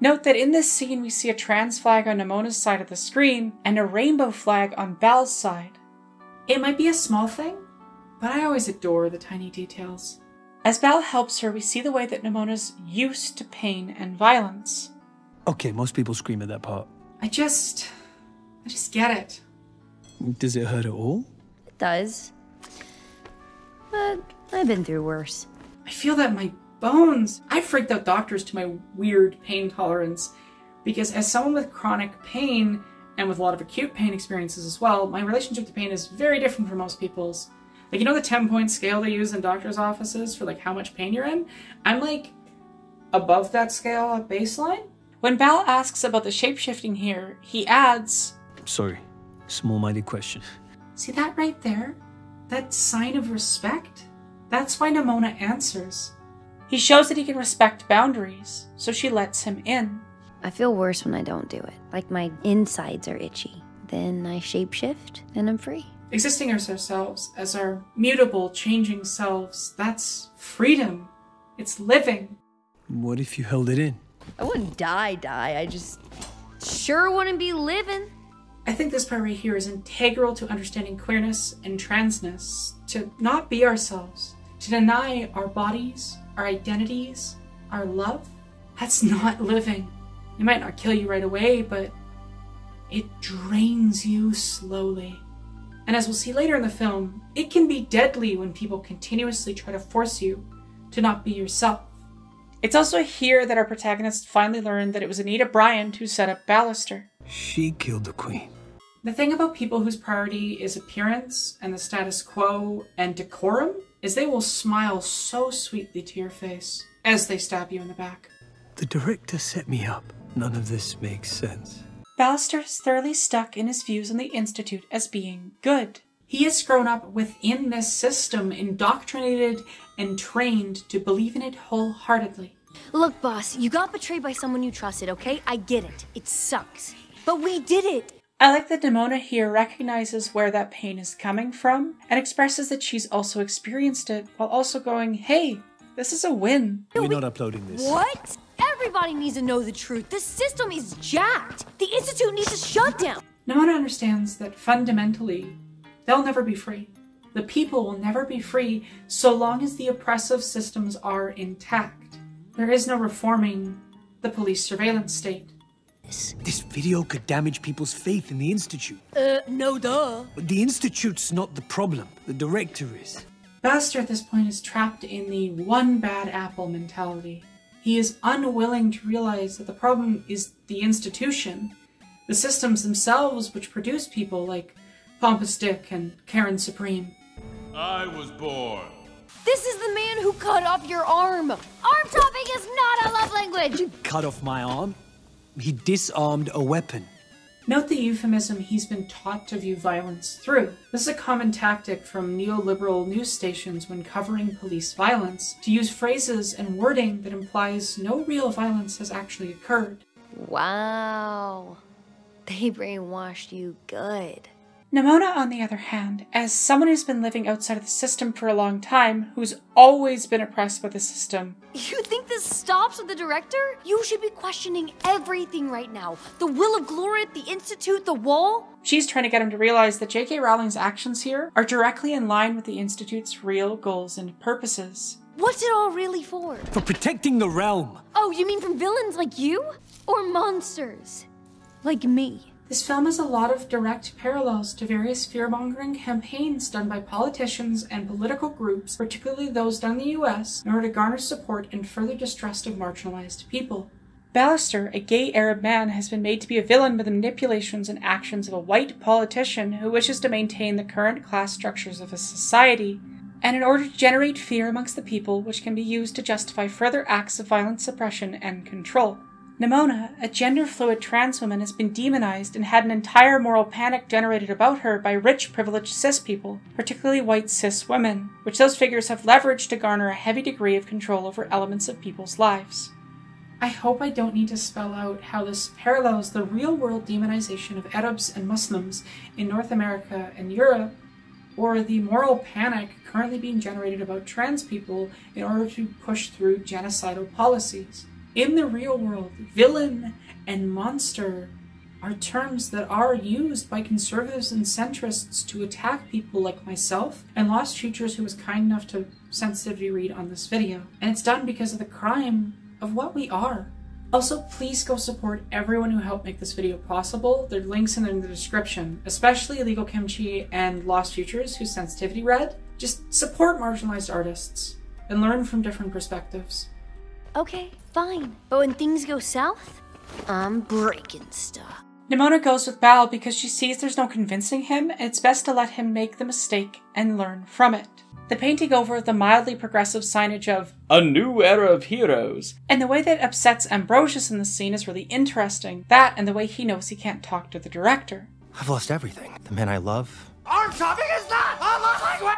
Note that in this scene we see a trans flag on Nimona's side of the screen and a rainbow flag on Bal's side. It might be a small thing, but I always adore the tiny details. As Bal helps her, we see the way that Nimona's used to pain and violence. Okay, most people scream at that part. I just get it. Does it hurt at all? It does. But I've been through worse. I feel that in my bones. I freaked out doctors to my weird pain tolerance because as someone with chronic pain and with a lot of acute pain experiences as well, my relationship to pain is very different from most people's. The 10-point scale they use in doctor's offices for how much pain you're in? I'm above that scale at baseline. When Bal asks about the shapeshifting here, he adds, Sorry, small-minded question. See that right there? That sign of respect? That's why Nimona answers. He shows that he can respect boundaries, so she lets him in. I feel worse when I don't do it. My insides are itchy. Then I shapeshift, and I'm free. Existing as ourselves, as our mutable, changing selves, that's freedom. It's living. What if you held it in? I wouldn't die. I just sure wouldn't be living. I think this part right here is integral to understanding queerness and transness. To not be ourselves. To deny our bodies, our identities, our love. That's not living. It might not kill you right away, but it drains you slowly. And as we'll see later in the film, it can be deadly when people continuously try to force you to not be yourself. It's also here that our protagonist finally learned that it was Anita Bryant who set up Ballister. She killed the queen. The thing about people whose priority is appearance and the status quo and decorum is they will smile so sweetly to your face as they stab you in the back. The director set me up. None of this makes sense. Ballister is thoroughly stuck in his views on the Institute as being good. He has grown up within this system, indoctrinated and trained to believe in it wholeheartedly. Look, boss, you got betrayed by someone you trusted, okay? I get it. It sucks. But we did it! I like that Nimona here recognizes where that pain is coming from and expresses that she's also experienced it while also going, hey, this is a win. We're not uploading this. What? Everybody needs to know the truth. This system is jacked. The Institute needs to shut down. Nimona understands that fundamentally, they'll never be free. The people will never be free so long as the oppressive systems are intact. There is no reforming the police surveillance state. This video could damage people's faith in the Institute. No duh. But the Institute's not the problem. The director is. Ballister at this point is trapped in the one bad apple mentality. He is unwilling to realize that the problem is the institution, the systems themselves which produce people like Pompous Dick and Karen Supreme. I was born. This is the man who cut off your arm. Arm chopping is not a love language. He cut off my arm. He disarmed a weapon. Note the euphemism he's been taught to view violence through. This is a common tactic from neoliberal news stations when covering police violence, to use phrases and wording that implies no real violence has actually occurred. Wow. They brainwashed you good. Nimona, on the other hand, as someone who's been living outside of the system for a long time, who's always been oppressed by the system. You think this stops with the director? You should be questioning everything right now. The will of Glorith, the Institute, the wall. She's trying to get him to realize that J.K. Rowling's actions here are directly in line with the Institute's real goals and purposes. What's it all really for? For protecting the realm. Oh, you mean from villains like you? Or monsters like me? This film has a lot of direct parallels to various fear-mongering campaigns done by politicians and political groups, particularly those done in the US, in order to garner support and further distrust of marginalized people. Ballister, a gay Arab man, has been made to be a villain by the manipulations and actions of a white politician who wishes to maintain the current class structures of a society, and in order to generate fear amongst the people, which can be used to justify further acts of violent suppression and control. Nimona, a gender-fluid trans woman, has been demonized and had an entire moral panic generated about her by rich, privileged cis people, particularly white cis women, which those figures have leveraged to garner a heavy degree of control over elements of people's lives. I hope I don't need to spell out how this parallels the real-world demonization of Arabs and Muslims in North America and Europe, or the moral panic currently being generated about trans people in order to push through genocidal policies. In the real world, villain and monster are terms that are used by conservatives and centrists to attack people like myself and Lost Futures, who was kind enough to sensitivity read on this video. And it's done because of the crime of what we are. Also, please go support everyone who helped make this video possible. There are links in the description, especially Illegal Kimchi and Lost Futures, who sensitivity read. Just support marginalized artists and learn from different perspectives. Okay, fine. But when things go south, I'm breaking stuff. Nimona goes with Bal because she sees there's no convincing him, and it's best to let him make the mistake and learn from it. The painting over the mildly progressive signage of "A New Era of Heroes" and the way that upsets Ambrosius in the scene is really interesting. That and the way he knows he can't talk to the director. I've lost everything. The man I love. Arm chopping is not a love language!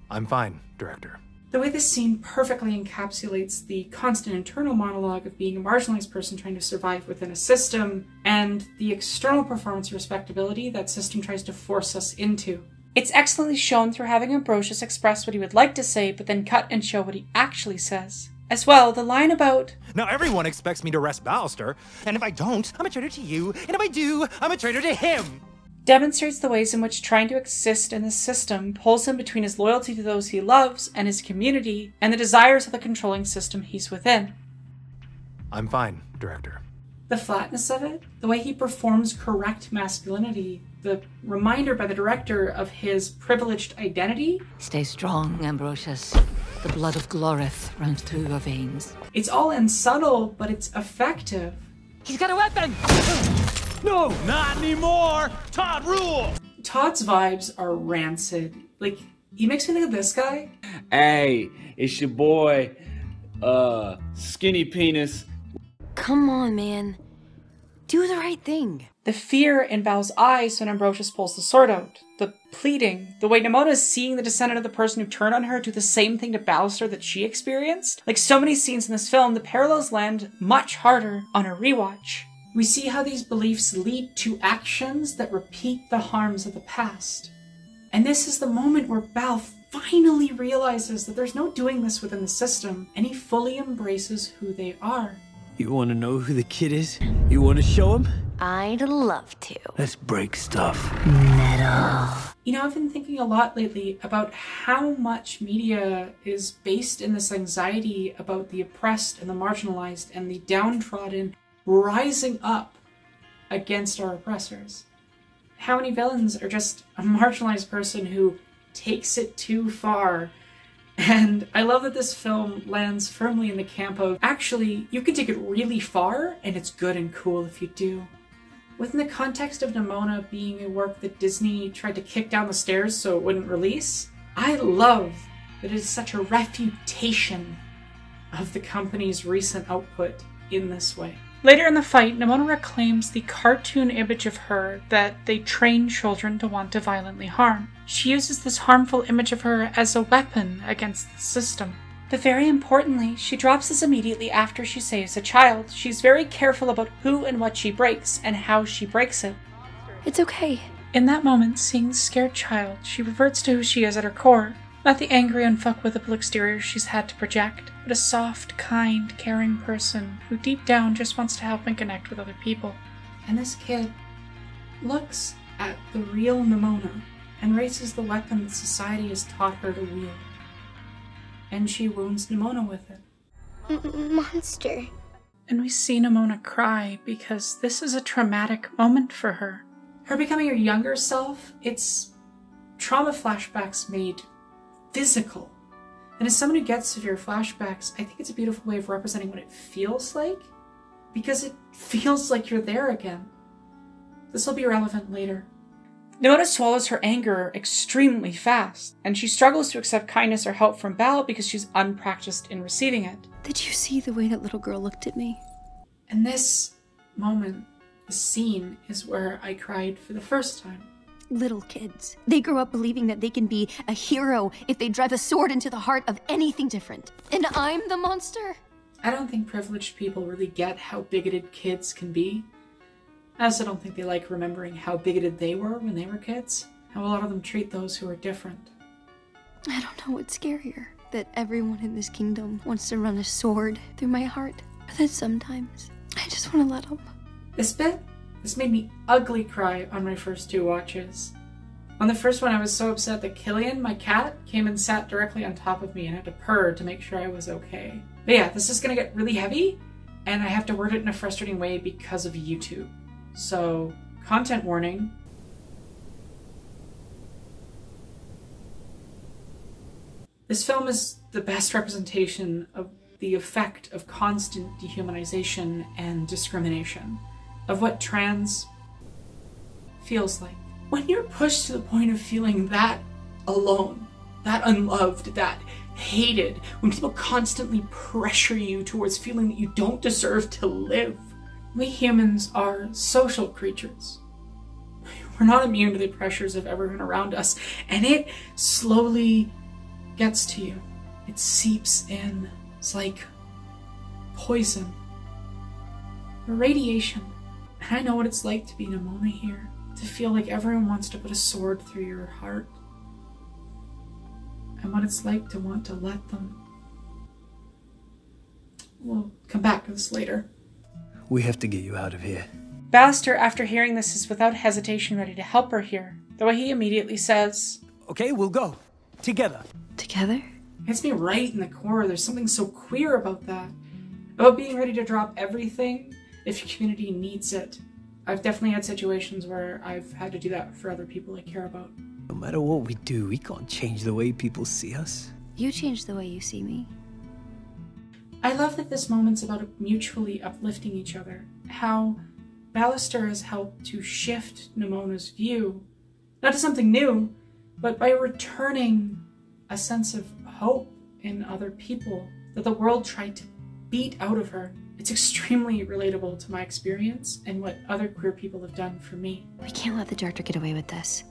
I'm fine, director. The way this scene perfectly encapsulates the constant internal monologue of being a marginalized person trying to survive within a system, and the external performance respectability that system tries to force us into. It's excellently shown through having Ambrosius express what he would like to say, but then cut and show what he actually says. As well, the line about, "Now everyone expects me to arrest Ballister, and if I don't, I'm a traitor to you, and if I do, I'm a traitor to him!" demonstrates the ways in which trying to exist in the system pulls him between his loyalty to those he loves and his community, and the desires of the controlling system he's within. I'm fine, director. The flatness of it, the way he performs correct masculinity, the reminder by the director of his privileged identity. Stay strong, Ambrosius. The blood of Glorith runs through your veins. It's all unsubtle, but it's effective. He's got a weapon! No, not anymore. Todd rules. Todd's vibes are rancid. Like, he makes me think of this guy. Hey, it's your boy, Skinny Penis. Come on, man. Do the right thing. The fear in Belle's eyes when Ambrosius pulls the sword out. The pleading. The way Nimona is seeing the descendant of the person who turned on her do the same thing to Ballister that she experienced. Like so many scenes in this film, the parallels land much harder on a rewatch. We see how these beliefs lead to actions that repeat the harms of the past. And this is the moment where Belle finally realizes that there's no doing this within the system, and he fully embraces who they are. You want to know who the kid is? You want to show him? I'd love to. Let's break stuff. Metal. You know, I've been thinking a lot lately about how much media is based in this anxiety about the oppressed and the marginalized and the downtrodden rising up against our oppressors. How many villains are just a marginalized person who takes it too far? And I love that this film lands firmly in the camp of, actually, you can take it really far, and it's good and cool if you do. Within the context of Nimona being a work that Disney tried to kick down the stairs so it wouldn't release, I love that it is such a refutation of the company's recent output in this way. Later in the fight, Nimona reclaims the cartoon image of her that they train children to want to violently harm. She uses this harmful image of her as a weapon against the system. But very importantly, she drops this immediately after she saves a child. She's very careful about who and what she breaks and how she breaks it. It's okay. In that moment, seeing the scared child, she reverts to who she is at her core. Not the angry, unfuckwithable exterior she's had to project, but a soft, kind, caring person who deep down just wants to help and connect with other people. And this kid looks at the real Nimona and raises the weapon that society has taught her to wield. And she wounds Nimona with it. Monster. And we see Nimona cry because this is a traumatic moment for her. Her becoming her younger self, it's trauma flashbacks made physical. And as someone who gets severe flashbacks, I think it's a beautiful way of representing what it feels like, because it feels like you're there again. This will be relevant later. Nimona swallows her anger extremely fast, and she struggles to accept kindness or help from Belle because she's unpracticed in receiving it. Did you see the way that little girl looked at me? And this moment, this scene, is where I cried for the first time. Little kids. They grow up believing that they can be a hero if they drive a sword into the heart of anything different. And I'm the monster? I don't think privileged people really get how bigoted kids can be. I also don't think they like remembering how bigoted they were when they were kids. How a lot of them treat those who are different. I don't know what's scarier. That everyone in this kingdom wants to run a sword through my heart. But that sometimes I just want to let them. This made me ugly cry on my first two watches. On the first one, I was so upset that Killian, my cat, came and sat directly on top of me and had to purr to make sure I was okay. But yeah, this is gonna get really heavy, and I have to word it in a frustrating way because of YouTube. So, content warning. This film is the best representation of the effect of constant dehumanization and discrimination, of what trans feels like. When you're pushed to the point of feeling that alone, that unloved, that hated, when people constantly pressure you towards feeling that you don't deserve to live. We humans are social creatures. We're not immune to the pressures of everyone around us, and it slowly gets to you. It seeps in. It's like poison. Radiation. And I know what it's like to be Nimona here. To feel like everyone wants to put a sword through your heart. And what it's like to want to let them. We'll come back to this later. We have to get you out of here. Ballister, after hearing this, is without hesitation ready to help her here. Though he immediately says, Okay, we'll go. Together. Together? It hits me right in the core. There's something so queer about that. About being ready to drop everything if your community needs it. I've definitely had situations where I've had to do that for other people I care about. No matter what we do, we can't change the way people see us. You change the way you see me. I love that this moment's about mutually uplifting each other. How Ballister has helped to shift Nemona's view, not to something new, but by returning a sense of hope in other people that the world tried to beat out of her. It's extremely relatable to my experience and what other queer people have done for me. We can't let the director get away with this.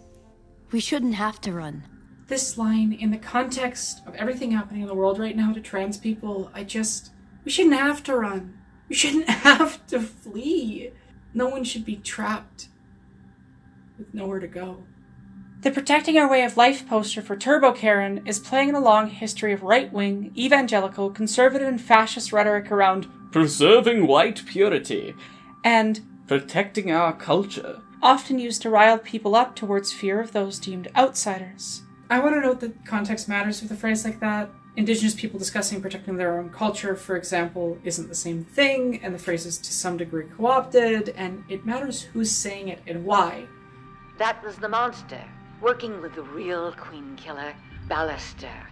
We shouldn't have to run. This line, in the context of everything happening in the world right now to trans people, we shouldn't have to run. We shouldn't have to flee. No one should be trapped with nowhere to go. The Protecting Our Way of Life poster for Turbo Karen is playing in a long history of right-wing, evangelical, conservative, and fascist rhetoric around preserving white purity and protecting our culture, often used to rile people up towards fear of those deemed outsiders. I want to note that context matters with a phrase like that. Indigenous people discussing protecting their own culture, for example, isn't the same thing, and the phrase is to some degree co-opted, and it matters who's saying it and why. That was the monster, working with the real Queen Killer, Ballister.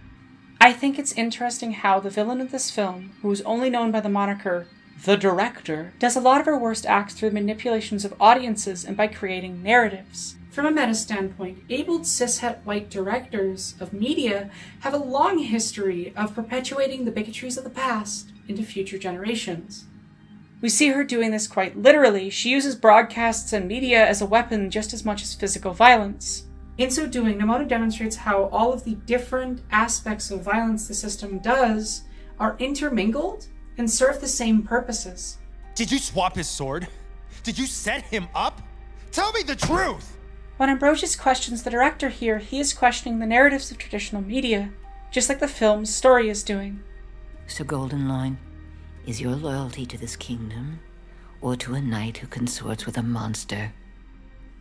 I think it's interesting how the villain of this film, who is only known by the moniker the Director, does a lot of her worst acts through the manipulations of audiences and by creating narratives. From a meta standpoint, abled cishet white directors of media have a long history of perpetuating the bigotries of the past into future generations. We see her doing this quite literally. She uses broadcasts and media as a weapon just as much as physical violence. In so doing, Nemona demonstrates how all of the different aspects of violence the system does are intermingled and serve the same purposes. Did you swap his sword? Did you set him up? Tell me the truth! When Ambrosius questions the director here, he is questioning the narratives of traditional media, just like the film's story is doing. So Golden Line, is your loyalty to this kingdom, or to a knight who consorts with a monster?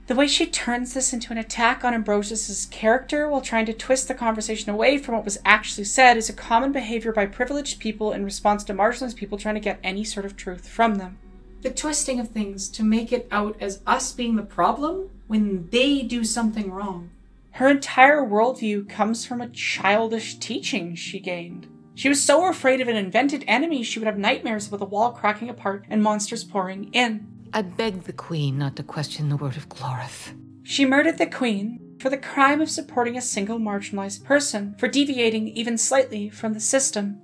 The way she turns this into an attack on Ambrosius's character while trying to twist the conversation away from what was actually said is a common behavior by privileged people in response to marginalized people trying to get any sort of truth from them. The twisting of things to make it out as us being the problem when they do something wrong. Her entire worldview comes from a childish teaching she gained. She was so afraid of an invented enemy she would have nightmares about the wall cracking apart and monsters pouring in. I beg the Queen not to question the word of Glorith. She murdered the Queen for the crime of supporting a single marginalized person, for deviating even slightly from the system.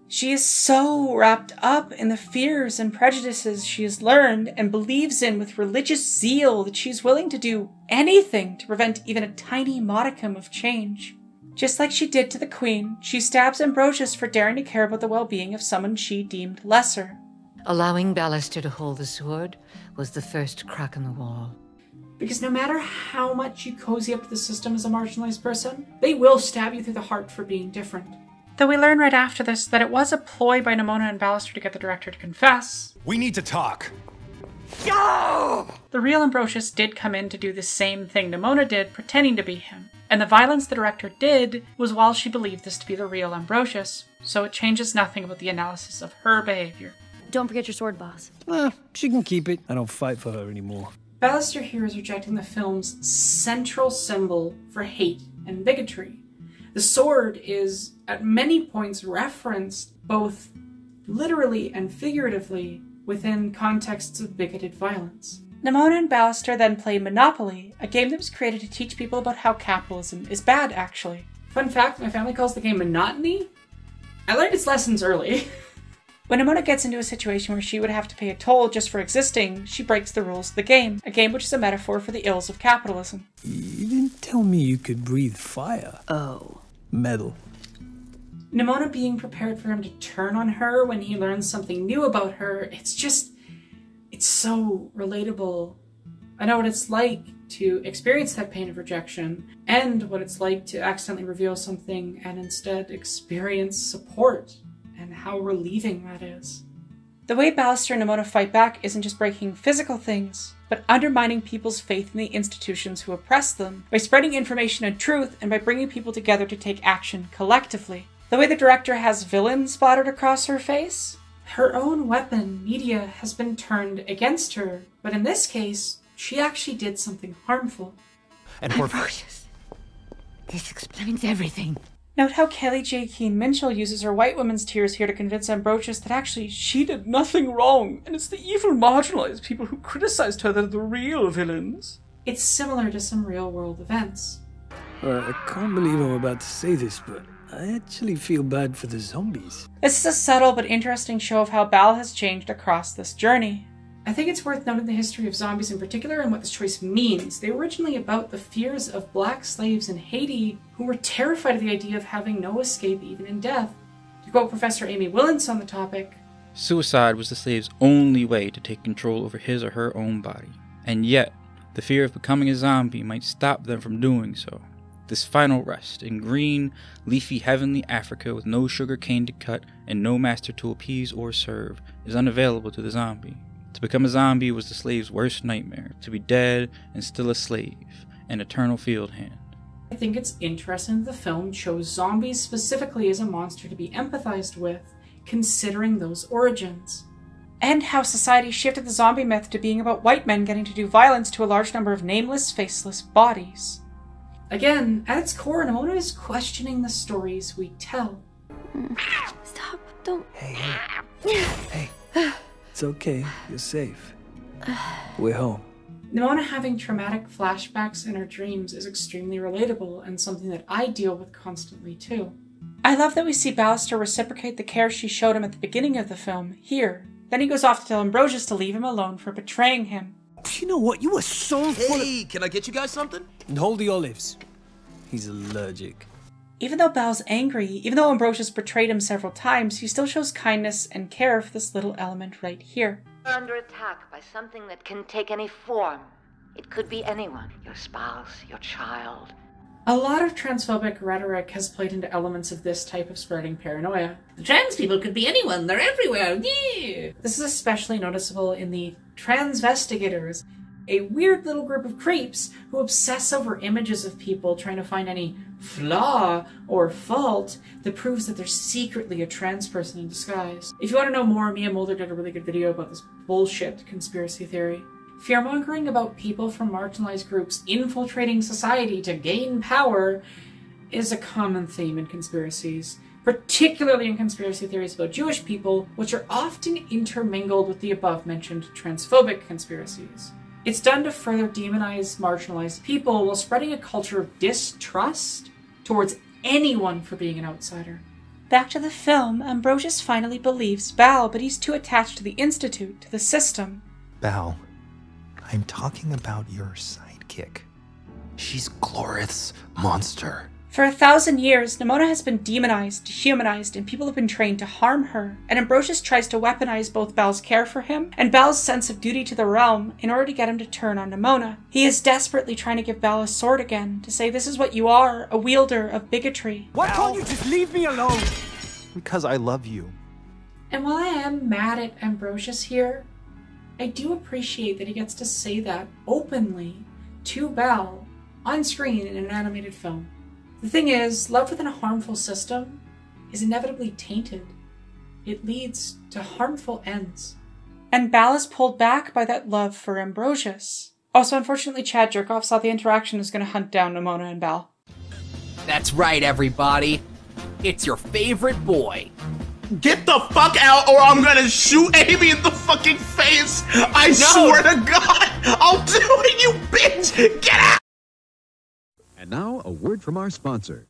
She is so wrapped up in the fears and prejudices she has learned and believes in with religious zeal that she is willing to do anything to prevent even a tiny modicum of change. Just like she did to the Queen, she stabs Ambrosius for daring to care about the well-being of someone she deemed lesser. Allowing Ballister to hold the sword was the first crack in the wall. Because no matter how much you cozy up to the system as a marginalized person, they will stab you through the heart for being different. Though we learn right after this that it was a ploy by Nemona and Ballister to get the director to confess. We need to talk. The real Ambrosius did come in to do the same thing Nemona did, pretending to be him. And the violence the director did was while she believed this to be the real Ambrosius, so it changes nothing about the analysis of her behavior. Don't forget your sword, boss. She can keep it. I don't fight for her anymore. Ballister here is rejecting the film's central symbol for hate and bigotry. The sword is, at many points, referenced both literally and figuratively within contexts of bigoted violence. Nemona and Ballister then play Monopoly, a game that was created to teach people about how capitalism is bad, actually. Fun fact, my family calls the game Monotony. I learned its lessons early. When Nemona gets into a situation where she would have to pay a toll just for existing, she breaks the rules of the game, a game which is a metaphor for the ills of capitalism. You didn't tell me you could breathe fire. Oh. Metal. Nemona being prepared for him to turn on her when he learns something new about her, it's so relatable. I know what it's like to experience that pain of rejection, and what it's like to accidentally reveal something and instead experience support, and how relieving that is. The way Ballister and Nemona fight back isn't just breaking physical things, but undermining people's faith in the institutions who oppress them, by spreading information and truth, and by bringing people together to take action collectively. The way the director has villains splattered across her face? Her own weapon, media, has been turned against her, but in this case, she actually did something harmful. Ambrosius, this explains everything. Note how Kelly J. Keane Minchell uses her white woman's tears here to convince Ambrosius that actually she did nothing wrong, and it's the evil marginalized people who criticized her that are the real villains. It's similar to some real-world events. I can't believe I'm about to say this, but I actually feel bad for the zombies. This is a subtle but interesting show of how Bal has changed across this journey. I think it's worth noting the history of zombies in particular and what this choice means. They were originally about the fears of black slaves in Haiti who were terrified of the idea of having no escape even in death. To quote Professor Amy Willens on the topic, suicide was the slave's only way to take control over his or her own body, and yet the fear of becoming a zombie might stop them from doing so. This final rest in green, leafy, heavenly Africa with no sugar cane to cut and no master to appease or serve is unavailable to the zombie. To become a zombie was the slave's worst nightmare, to be dead and still a slave, an eternal field hand. I think it's interesting that the film chose zombies specifically as a monster to be empathized with, considering those origins. And how society shifted the zombie myth to being about white men getting to do violence to a large number of nameless, faceless bodies. Again, at its core, Nimona is questioning the stories we tell. Stop, don't. Hey. It's okay. You're safe. We're home. Nimona having traumatic flashbacks in her dreams is extremely relatable and something that I deal with constantly too. I love that we see Ballister reciprocate the care she showed him at the beginning of the film, here. Then he goes off to tell Ambrosius to leave him alone for betraying him. You know what? You were so full of... Hey, can I get you guys something? Hold the olives. He's allergic. Even though Bal's angry, even though Ambrosius betrayed him several times, he still shows kindness and care for this little element right here. You're under attack by something that can take any form. It could be anyone. Your spouse, your child. A lot of transphobic rhetoric has played into elements of this type of spreading paranoia. The trans people could be anyone, they're everywhere, yeah! This is especially noticeable in the transvestigators, a weird little group of creeps who obsess over images of people trying to find any flaw or fault that proves that they're secretly a trans person in disguise. If you want to know more, Mia Mulder did a really good video about this bullshit conspiracy theory. Fearmongering about people from marginalized groups infiltrating society to gain power is a common theme in conspiracies, particularly in conspiracy theories about Jewish people, which are often intermingled with the above-mentioned transphobic conspiracies. It's done to further demonize marginalized people while spreading a culture of distrust towards anyone for being an outsider. Back to the film, Ambrosius finally believes Bal, but he's too attached to the Institute, to the system. Bal, I'm talking about your sidekick. She's Glorith's monster. For 1,000 years, Nimona has been demonized, dehumanized, and people have been trained to harm her, and Ambrosius tries to weaponize both Bal's care for him and Bal's sense of duty to the realm in order to get him to turn on Nimona. He is desperately trying to give Bal a sword again, to say this is what you are, a wielder of bigotry. Why can't you just leave me alone? Because I love you. And while I am mad at Ambrosius here, I do appreciate that he gets to say that openly to Bal on screen in an animated film. The thing is, love within a harmful system is inevitably tainted. It leads to harmful ends. And Bal is pulled back by that love for Ambrosius. Also, unfortunately, Chad Jerkoff saw the interaction is going to hunt down Nimona and Bal. That's right, everybody. It's your favorite boy. Get the fuck out or I'm gonna shoot Amy in the fucking face! I swear to God! I'll do it, you bitch! Get out! And now, a word from our sponsor.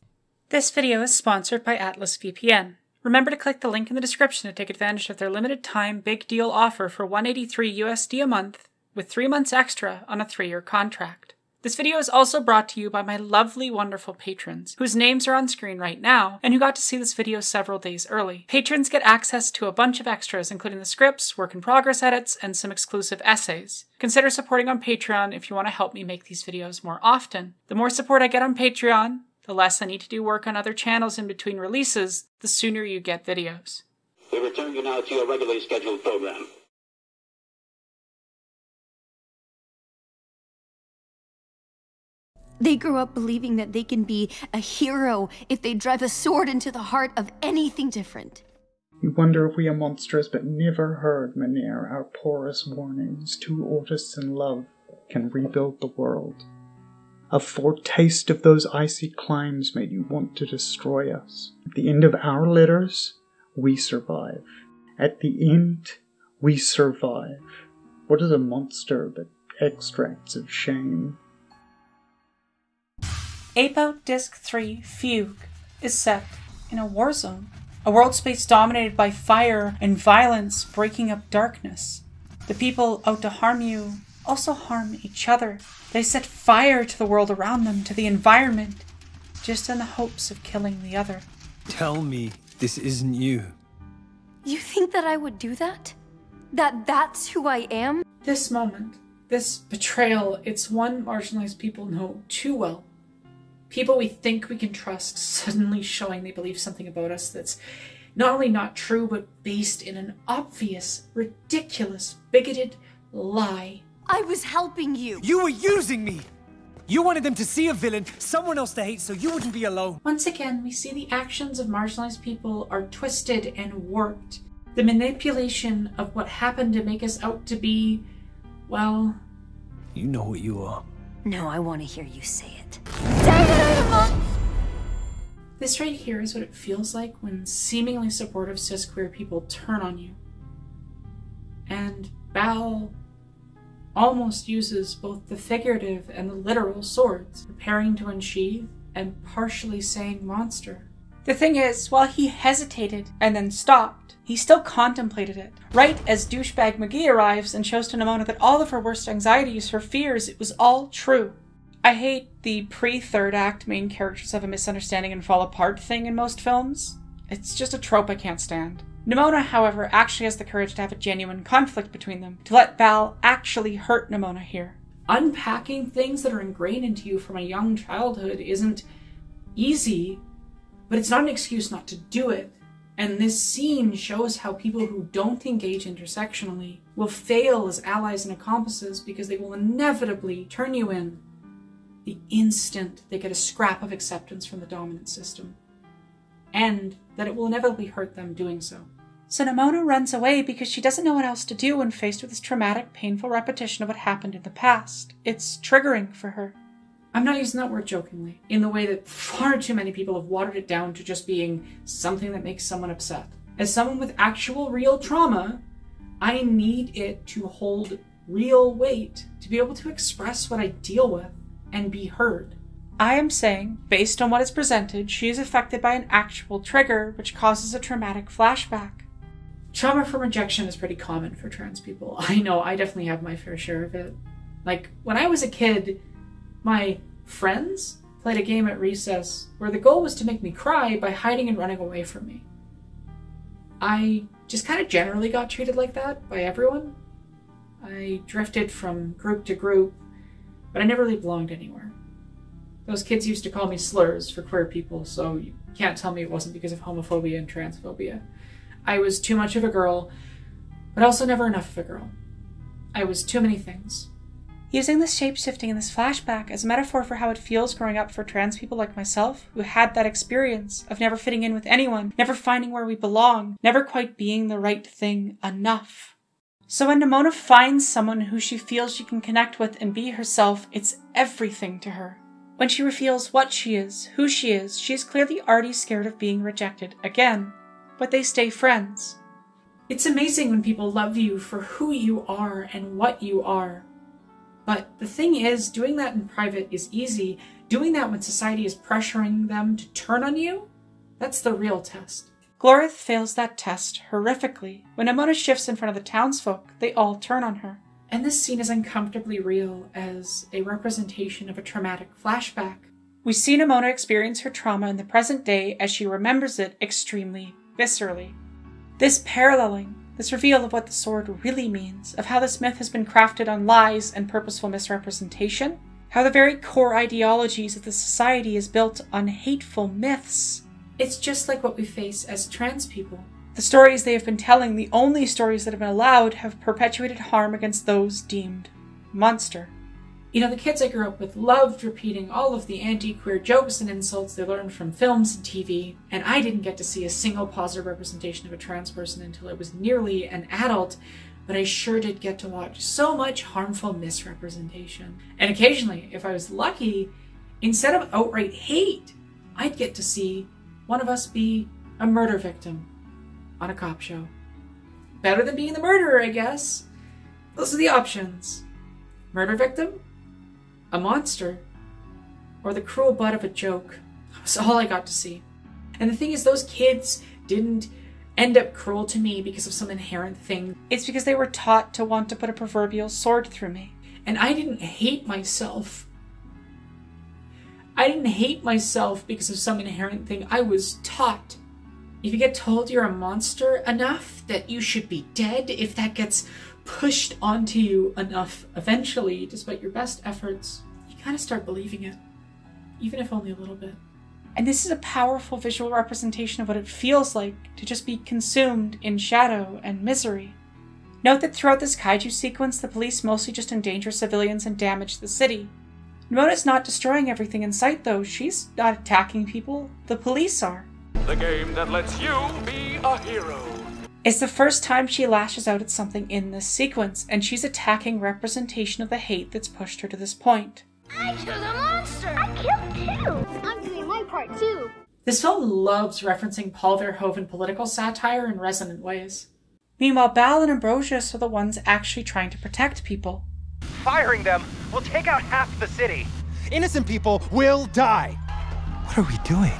This video is sponsored by Atlas VPN. Remember to click the link in the description to take advantage of their limited time big deal offer for $183 USD a month with 3 months extra on a 3-year contract. This video is also brought to you by my lovely, wonderful patrons, whose names are on screen right now, and who got to see this video several days early. Patrons get access to a bunch of extras, including the scripts, work-in-progress edits, and some exclusive essays. Consider supporting on Patreon if you want to help me make these videos more often. The more support I get on Patreon, the less I need to do work on other channels in between releases, the sooner you get videos. We return you now to your regularly scheduled program. They grew up believing that they can be a hero if they drive a sword into the heart of anything different. You wonder if we are monsters but never heard, Mynheer, our porous warnings. 2 artists in love can rebuild the world. A foretaste of those icy climes made you want to destroy us. At the end of our letters, we survive. At the end, we survive. What is a monster but extracts of shame? Ape Out Disc 3 Fugue is set in a war zone, a world space dominated by fire and violence breaking up darkness. The people out to harm you also harm each other. They set fire to the world around them, to the environment, just in the hopes of killing the other. Tell me this isn't you. You think that I would do that? That's who I am? This moment, this betrayal, it's one marginalized people know too well. People we think we can trust suddenly showing they believe something about us that's not only not true, but based in an obvious, ridiculous, bigoted lie. I was helping you. You were using me. You wanted them to see a villain, someone else to hate, so you wouldn't be alone. Once again, we see the actions of marginalized people are twisted and warped. The manipulation of what happened to make us out to be, well... You know what you are. No, I want to hear you say it. This right here is what it feels like when seemingly supportive cis-queer people turn on you. And Bal almost uses both the figurative and the literal swords, preparing to unsheathe and partially saying monster. The thing is, while he hesitated and then stopped, he still contemplated it, right as douchebag McGee arrives and shows to Nimona that all of her worst anxieties, her fears, it was all true. I hate the pre-third act main characters have a misunderstanding and fall apart thing in most films. It's just a trope I can't stand. Nimona, however, actually has the courage to have a genuine conflict between them, to let Bal actually hurt Nimona here. Unpacking things that are ingrained into you from a young childhood isn't easy, but it's not an excuse not to do it. And this scene shows how people who don't engage intersectionally will fail as allies and accomplices because they will inevitably turn you in the instant they get a scrap of acceptance from the dominant system. And that it will inevitably hurt them doing so. So Nimona runs away because she doesn't know what else to do when faced with this traumatic, painful repetition of what happened in the past. It's triggering for her. I'm not using that word jokingly, in the way that far too many people have watered it down to just being something that makes someone upset. As someone with actual real trauma, I need it to hold real weight, to be able to express what I deal with and be heard. I am saying, based on what is presented, she is affected by an actual trigger, which causes a traumatic flashback. Trauma from rejection is pretty common for trans people. I know, I definitely have my fair share of it. Like, when I was a kid, my friends played a game at recess where the goal was to make me cry by hiding and running away from me. I just kind of generally got treated like that by everyone. I drifted from group to group, but I never really belonged anywhere. Those kids used to call me slurs for queer people, so you can't tell me it wasn't because of homophobia and transphobia. I was too much of a girl, but also never enough of a girl. I was too many things. Using this shape-shifting in this flashback as a metaphor for how it feels growing up for trans people like myself, who had that experience of never fitting in with anyone, never finding where we belong, never quite being the right thing enough. So when Nimona finds someone who she feels she can connect with and be herself, it's everything to her. When she reveals what she is, who she is clearly already scared of being rejected again, but they stay friends. It's amazing when people love you for who you are and what you are. But the thing is, doing that in private is easy. Doing that when society is pressuring them to turn on you, that's the real test. Glorith fails that test horrifically. When Nimona shifts in front of the townsfolk, they all turn on her. And this scene is uncomfortably real as a representation of a traumatic flashback. We see Nimona experience her trauma in the present day as she remembers it extremely viscerally. This paralleling, this reveal of what the sword really means, of how this myth has been crafted on lies and purposeful misrepresentation, how the very core ideologies of the society is built on hateful myths. It's just like what we face as trans people. The stories they have been telling, the only stories that have been allowed, have perpetuated harm against those deemed monster. You know, the kids I grew up with loved repeating all of the anti-queer jokes and insults they learned from films and TV, and I didn't get to see a single positive representation of a trans person until I was nearly an adult, but I sure did get to watch so much harmful misrepresentation. And occasionally, if I was lucky, instead of outright hate, I'd get to see one of us be a murder victim on a cop show. Better than being the murderer, I guess. Those are the options. Murder victim, a monster, or the cruel butt of a joke. That's all I got to see. And the thing is, those kids didn't end up cruel to me because of some inherent thing. It's because they were taught to want to put a proverbial sword through me. And I didn't hate myself. I didn't hate myself because of some inherent thing. I was taught. If you get told you're a monster enough that you should be dead, if that gets pushed onto you enough eventually, despite your best efforts, you kind of start believing it, even if only a little bit. And this is a powerful visual representation of what it feels like to just be consumed in shadow and misery. Note that throughout this kaiju sequence, the police mostly just endanger civilians and damage the city. Ramona's not destroying everything in sight though, she's not attacking people, the police are. The game that lets you be a hero. It's the first time she lashes out at something in this sequence, and she's attacking representation of the hate that's pushed her to this point. I killed a monster! I killed two! I'm doing my part too! This film loves referencing Paul Verhoeven political satire in resonant ways. Meanwhile, Bal and Ambrosius are the ones actually trying to protect people. Firing them will take out half the city. Innocent people will die. What are we doing?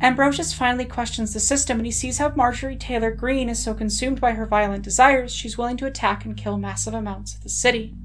Ambrosius finally questions the system, and he sees how Marjorie Taylor Greene is so consumed by her violent desires, she's willing to attack and kill massive amounts of the city.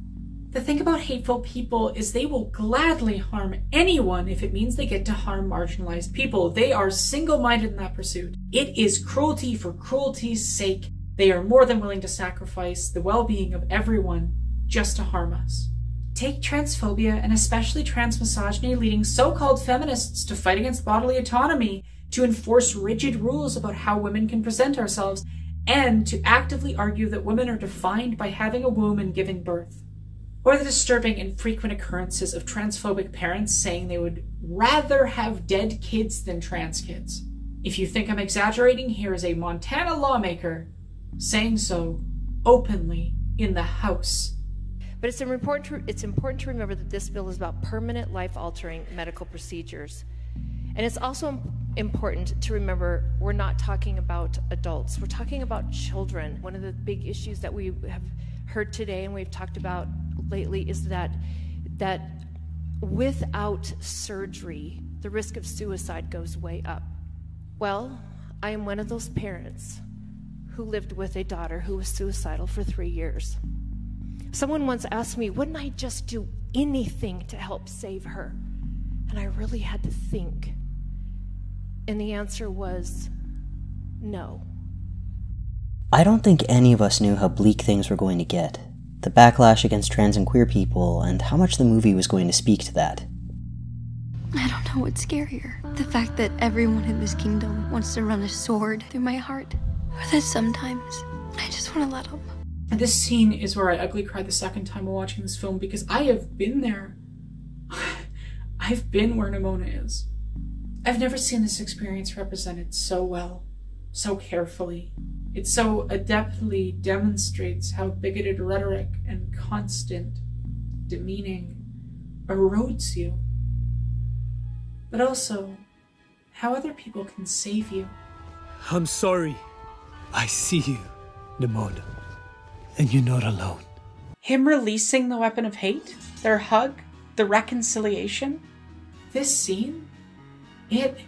The thing about hateful people is they will gladly harm anyone if it means they get to harm marginalized people. They are single-minded in that pursuit. It is cruelty for cruelty's sake. They are more than willing to sacrifice the well-being of everyone just to harm us. Take transphobia and especially transmisogyny leading so-called feminists to fight against bodily autonomy, to enforce rigid rules about how women can present ourselves, and to actively argue that women are defined by having a womb and giving birth. Or the disturbing and frequent occurrences of transphobic parents saying they would rather have dead kids than trans kids. If you think I'm exaggerating, here is a Montana lawmaker saying so openly in the House. But it's important to remember that this bill is about permanent life-altering medical procedures. And it's also important to remember we're not talking about adults, we're talking about children. One of the big issues that we have heard today and we've talked about lately is that without surgery, the risk of suicide goes way up. Well, I am one of those parents who lived with a daughter who was suicidal for 3 years. Someone once asked me, wouldn't I just do anything to help save her? And I really had to think. And the answer was no. I don't think any of us knew how bleak things were going to get. The backlash against trans and queer people, and how much the movie was going to speak to that. I don't know what's scarier. The fact that everyone in this kingdom wants to run a sword through my heart. Or that sometimes I just want to let them. And this scene is where I ugly cried the second time while watching this film, because I have been there. I've been where Nimona is. I've never seen this experience represented so well, so carefully. It so adeptly demonstrates how bigoted rhetoric and constant demeaning erodes you, but also how other people can save you. I'm sorry. I see you, Nimona. And you're not alone. Him releasing the weapon of hate, their hug, the reconciliation. This scene, it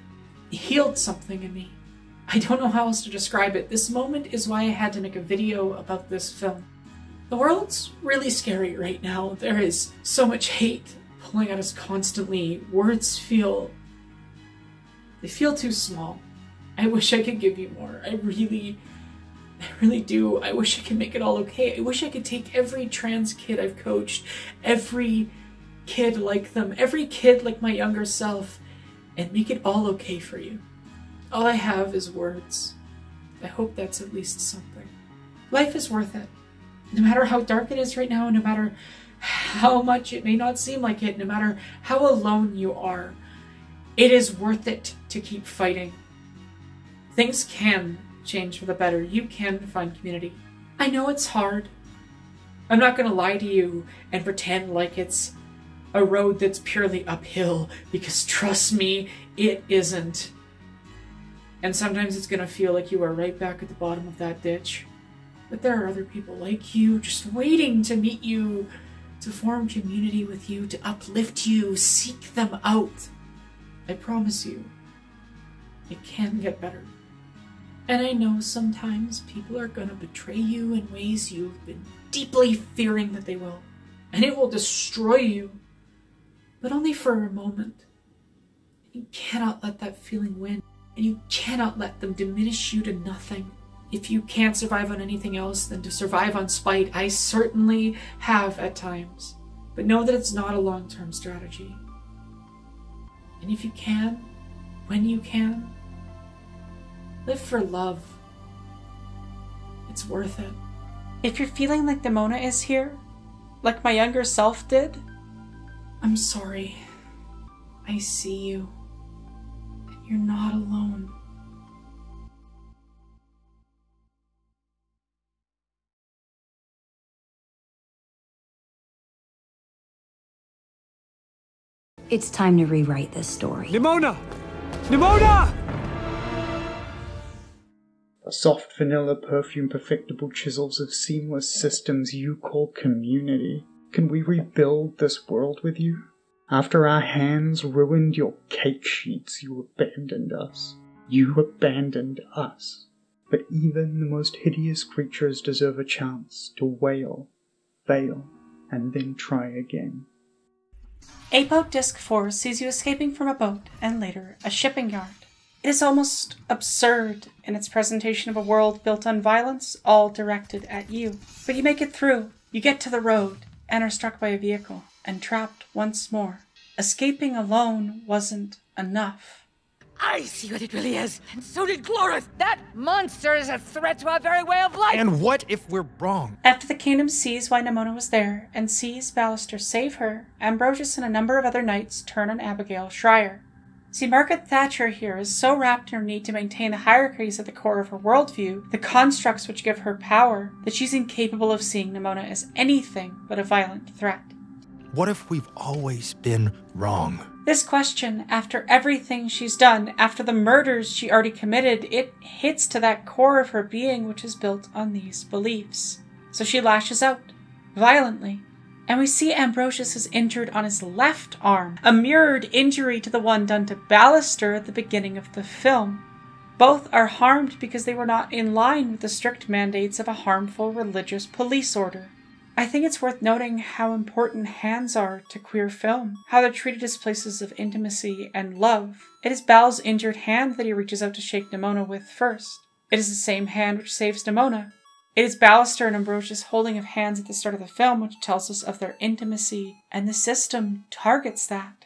healed something in me. I don't know how else to describe it. This moment is why I had to make a video about this film. The world's really scary right now. There is so much hate pulling at us constantly. Words feel too small. I wish I could give you more. I really do. I wish I could make it all okay. I wish I could take every trans kid I've coached, every kid like them, every kid like my younger self, and make it all okay for you. All I have is words. I hope that's at least something. Life is worth it. No matter how dark it is right now, no matter how much it may not seem like it, no matter how alone you are, it is worth it to keep fighting. Things can change for the better. You can find community. I know it's hard. I'm not gonna lie to you and pretend like it's a road that's purely uphill, because trust me, it isn't. And sometimes it's gonna feel like you are right back at the bottom of that ditch. But there are other people like you just waiting to meet you, to form community with you, to uplift you. Seek them out. I promise you, it can get better. And I know sometimes people are gonna betray you in ways you've been deeply fearing that they will. And it will destroy you. But only for a moment. You cannot let that feeling win. And you cannot let them diminish you to nothing. If you can't survive on anything else than to survive on spite, I certainly have at times. But know that it's not a long-term strategy. And if you can, when you can, live for love. It's worth it. If you're feeling like Nimona is here, like my younger self did, I'm sorry. I see you. And you're not alone. It's time to rewrite this story. Nimona! Nimona! The soft vanilla perfume perfectible chisels of seamless systems you call community. Can we rebuild this world with you? After our hands ruined your cake sheets, you abandoned us. You abandoned us. But even the most hideous creatures deserve a chance to wail, fail, and then try again. Ape Out Disc 4 sees you escaping from a boat and later a shipping yard. It is almost absurd in its presentation of a world built on violence, all directed at you. But you make it through. You get to the road and are struck by a vehicle and trapped once more. Escaping alone wasn't enough. I see what it really is, and so did Glorith! That monster is a threat to our very way of life! And what if we're wrong? After the kingdom sees why Nimona was there, and sees Ballister save her, Ambrosius and a number of other knights turn on Abigail Schreier. See, Margaret Thatcher here is so wrapped in her need to maintain the hierarchies at the core of her worldview, the constructs which give her power, that she's incapable of seeing Nimona as anything but a violent threat. What if we've always been wrong? This question, after everything she's done, after the murders she already committed, it hits to that core of her being which is built on these beliefs. So she lashes out, violently. And we see Ambrosius is injured on his left arm, a mirrored injury to the one done to Ballister at the beginning of the film. Both are harmed because they were not in line with the strict mandates of a harmful religious police order. I think it's worth noting how important hands are to queer film, how they're treated as places of intimacy and love. It is Bal's injured hand that he reaches out to shake Nimona with first. It is the same hand which saves Nimona. It is Ballister and Ambrosius' holding of hands at the start of the film which tells us of their intimacy, and the system targets that.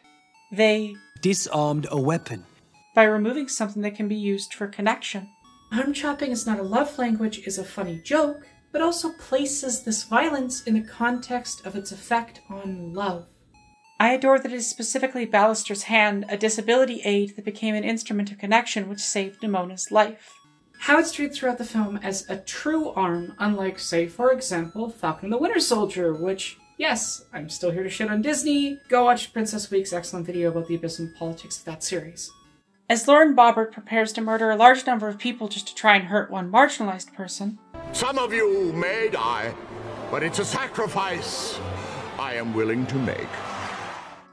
They disarmed a weapon by removing something that can be used for connection. Arm chopping is not a love language is a funny joke, but also places this violence in the context of its effect on love. I adore that it is specifically Ballister's hand, a disability aid that became an instrument of connection which saved Nimona's life. How it's treated throughout the film as a true arm, unlike, say, for example, Falcon and the Winter Soldier, which, yes, I'm still here to shit on Disney. Go watch Princess Week's excellent video about the abysmal politics of that series. As Lauren Boebert prepares to murder a large number of people just to try and hurt one marginalized person, some of you may die, but it's a sacrifice I am willing to make.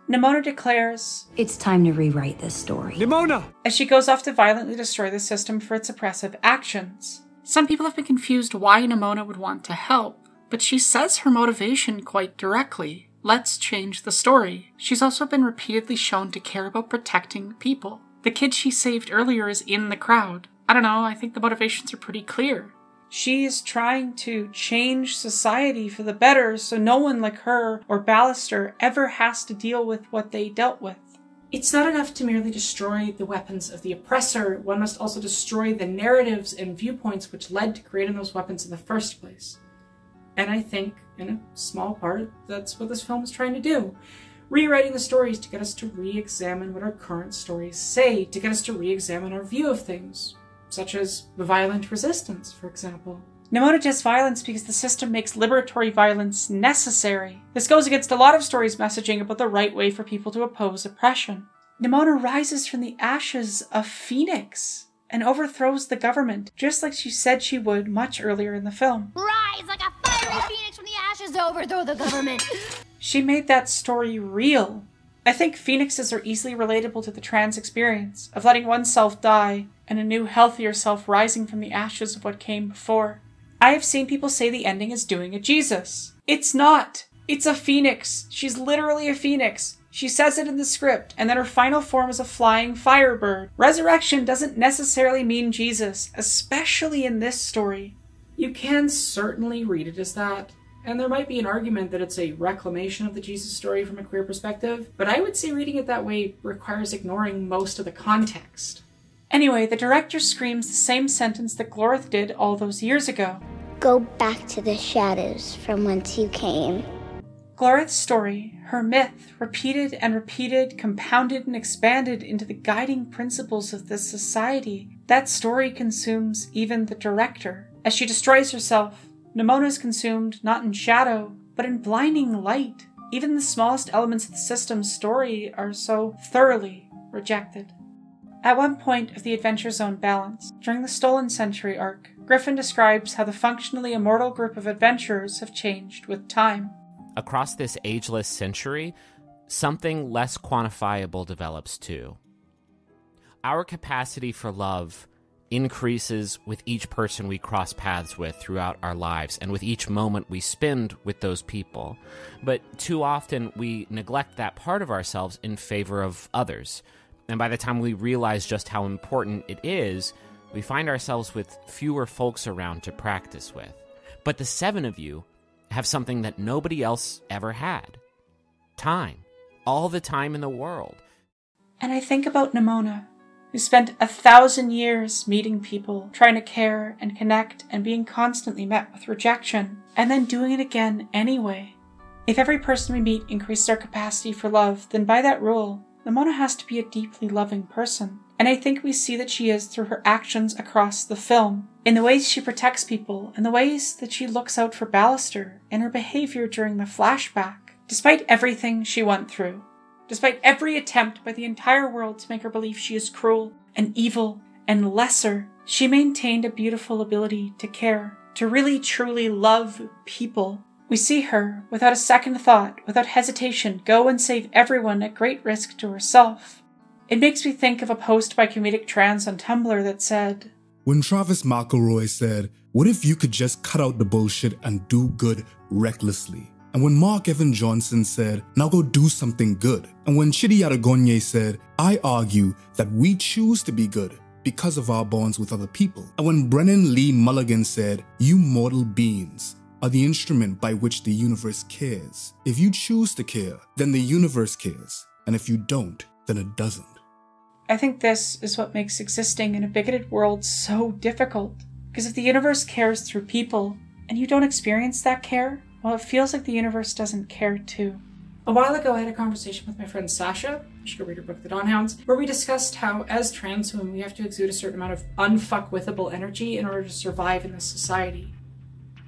Nimona declares, "It's time to rewrite this story." Nimona! As she goes off to violently destroy the system for its oppressive actions. Some people have been confused why Nimona would want to help, but she says her motivation quite directly. Let's change the story. She's also been repeatedly shown to care about protecting people. The kid she saved earlier is in the crowd. I don't know, I think the motivations are pretty clear. She is trying to change society for the better so no one like her or Ballister ever has to deal with what they dealt with. It's not enough to merely destroy the weapons of the oppressor, one must also destroy the narratives and viewpoints which led to creating those weapons in the first place. And I think, in a small part, that's what this film is trying to do. Rewriting the stories to get us to re-examine what our current stories say, to get us to re-examine our view of things. Such as violent resistance, for example. Nimona does violence because the system makes liberatory violence necessary. This goes against a lot of stories' messaging about the right way for people to oppose oppression. Nimona rises from the ashes of Phoenix and overthrows the government, just like she said she would much earlier in the film. Rise like a fiery phoenix from the ashes to overthrow the government. She made that story real. I think phoenixes are easily relatable to the trans experience of letting oneself die and a new, healthier self rising from the ashes of what came before. I have seen people say the ending is doing a Jesus. It's not. It's a phoenix. She's literally a phoenix. She says it in the script, and then her final form is a flying firebird. Resurrection doesn't necessarily mean Jesus, especially in this story. You can certainly read it as that, and there might be an argument that it's a reclamation of the Jesus story from a queer perspective, but I would say reading it that way requires ignoring most of the context. Anyway, the director screams the same sentence that Glorith did all those years ago. Go back to the shadows from whence you came. Glorith's story, her myth, repeated and repeated, compounded and expanded into the guiding principles of this society. That story consumes even the director. As she destroys herself, Nimona is consumed not in shadow, but in blinding light. Even the smallest elements of the system's story are so thoroughly rejected. At one point of the Adventure Zone balance, during the Stolen Century arc, Griffin describes how the functionally immortal group of adventurers have changed with time. Across this ageless century, something less quantifiable develops too. Our capacity for love increases with each person we cross paths with throughout our lives and with each moment we spend with those people. But too often we neglect that part of ourselves in favor of others. And by the time we realize just how important it is, we find ourselves with fewer folks around to practice with. But the 7 of you have something that nobody else ever had. Time. All the time in the world. And I think about Nimona, who spent 1,000 years meeting people, trying to care and connect and being constantly met with rejection, and then doing it again anyway. If every person we meet increases our capacity for love, then by that rule, Nimona has to be a deeply loving person. And I think we see that she is through her actions across the film, in the ways she protects people, in the ways that she looks out for Ballister, in her behavior during the flashback. Despite everything she went through, despite every attempt by the entire world to make her believe she is cruel and evil and lesser, she maintained a beautiful ability to care, to really truly love people. We see her, without a second thought, without hesitation, go and save everyone at great risk to herself. It makes me think of a post by Comedic Trans on Tumblr that said, when Travis McElroy said, what if you could just cut out the bullshit and do good recklessly? And when Mark Evan Johnson said, now go do something good. And when Chidi Aragonye said, I argue that we choose to be good because of our bonds with other people. And when Brennan Lee Mulligan said, you mortal beings are the instrument by which the universe cares. If you choose to care, then the universe cares. And if you don't, then it doesn't. I think this is what makes existing in a bigoted world so difficult. Because if the universe cares through people, and you don't experience that care, well, it feels like the universe doesn't care too. A while ago, I had a conversation with my friend Sasha, you should go read her book, The Dawn Hounds, where we discussed how, as trans women, we have to exude a certain amount of unfuckwithable energy in order to survive in this society.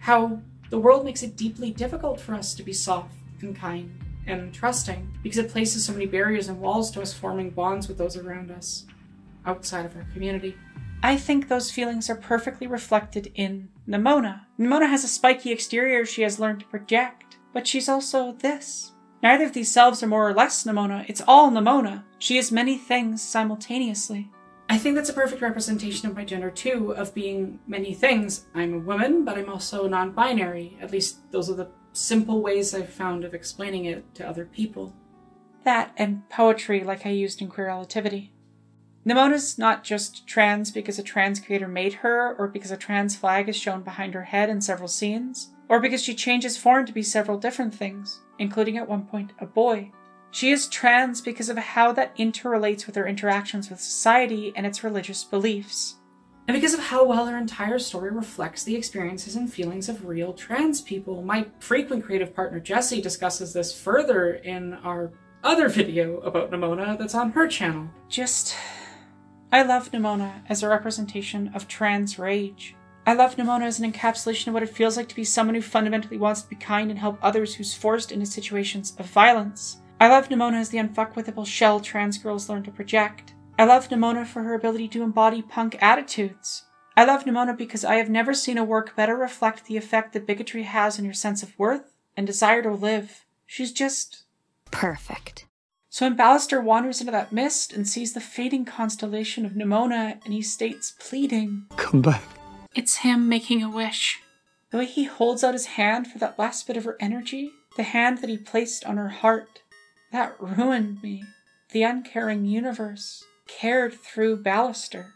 How the world makes it deeply difficult for us to be soft and kind and trusting, because it places so many barriers and walls to us forming bonds with those around us, outside of our community. I think those feelings are perfectly reflected in Nimona. Nimona has a spiky exterior she has learned to project, but she's also this. Neither of these selves are more or less Nimona, it's all Nimona. She is many things simultaneously. I think that's a perfect representation of my gender too, of being many things. I'm a woman, but I'm also non-binary. At least those are the simple ways I've found of explaining it to other people. That and poetry like I used in Queer Relativity. Nimona's not just trans because a trans creator made her, or because a trans flag is shown behind her head in several scenes, or because she changes form to be several different things, including at one point a boy. She is trans because of how that interrelates with her interactions with society and its religious beliefs. And because of how well her entire story reflects the experiences and feelings of real trans people. My frequent creative partner Jessie discusses this further in our other video about Nimona that's on her channel. I love Nimona as a representation of trans rage. I love Nimona as an encapsulation of what it feels like to be someone who fundamentally wants to be kind and help others who's forced into situations of violence. I love Nimona as the unfuckwithable shell trans girls learn to project. I love Nimona for her ability to embody punk attitudes. I love Nimona because I have never seen a work better reflect the effect that bigotry has on your sense of worth and desire to live. She's just... perfect. So when Ballister wanders into that mist and sees the fading constellation of Nimona, and he states, pleading, "Come back." It's him making a wish. The way he holds out his hand for that last bit of her energy, the hand that he placed on her heart, that ruined me. The uncaring universe cared through Ballister.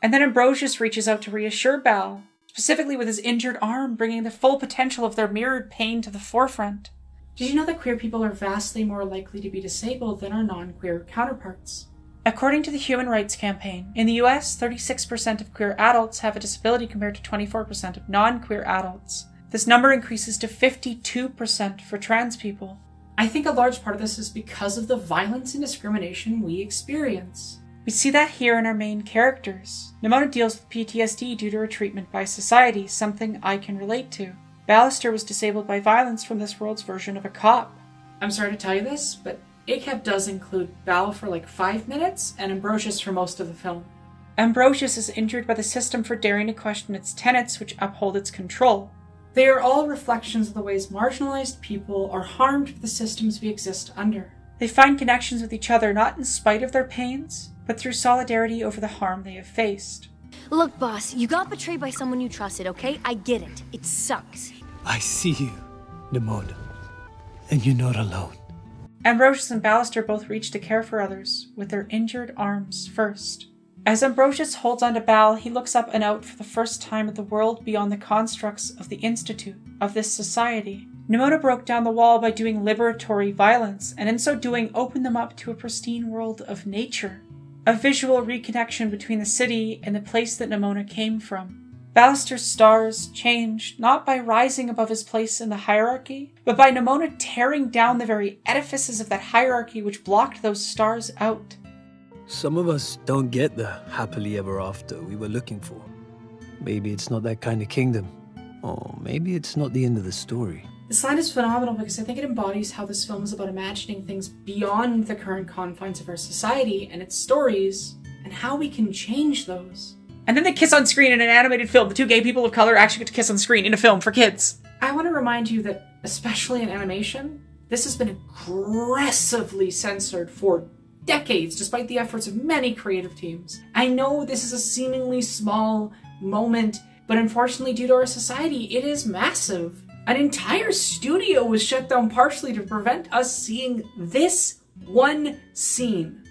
And then Ambrosius reaches out to reassure Bal, specifically with his injured arm, bringing the full potential of their mirrored pain to the forefront. Did you know that queer people are vastly more likely to be disabled than our non-queer counterparts? According to the Human Rights Campaign, in the US, 36% of queer adults have a disability compared to 24% of non-queer adults. This number increases to 52% for trans people. I think a large part of this is because of the violence and discrimination we experience. We see that here in our main characters. Nimona deals with PTSD due to her treatment by society, something I can relate to. Ballister was disabled by violence from this world's version of a cop. I'm sorry to tell you this, but ACAB does include Bal for like 5 minutes and Ambrosius for most of the film. Ambrosius is injured by the system for daring to question its tenets which uphold its control. They are all reflections of the ways marginalized people are harmed by the systems we exist under. They find connections with each other not in spite of their pains, but through solidarity over the harm they have faced. Look, boss, you got betrayed by someone you trusted, okay? I get it. It sucks. I see you, Nimona. And you're not alone. Ambrosius and Ballister both reach to care for others, with their injured arms first. As Ambrosius holds onto Bal, he looks up and out for the first time at the world beyond the constructs of the Institute, of this society. Nimona broke down the wall by doing liberatory violence, and in so doing opened them up to a pristine world of nature. A visual reconnection between the city and the place that Nimona came from. Ballister's stars changed not by rising above his place in the hierarchy, but by Nimona tearing down the very edifices of that hierarchy which blocked those stars out. Some of us don't get the happily ever after we were looking for. Maybe it's not that kind of kingdom. Or maybe it's not the end of the story. This line is phenomenal because I think it embodies how this film is about imagining things beyond the current confines of our society and its stories, and how we can change those. And then they kiss on screen in an animated film. The two gay people of color actually get to kiss on screen in a film for kids. I want to remind you that, especially in animation, this has been aggressively censored for decades, despite the efforts of many creative teams. I know this is a seemingly small moment, but unfortunately due to our society, it is massive. An entire studio was shut down partially to prevent us seeing this one scene.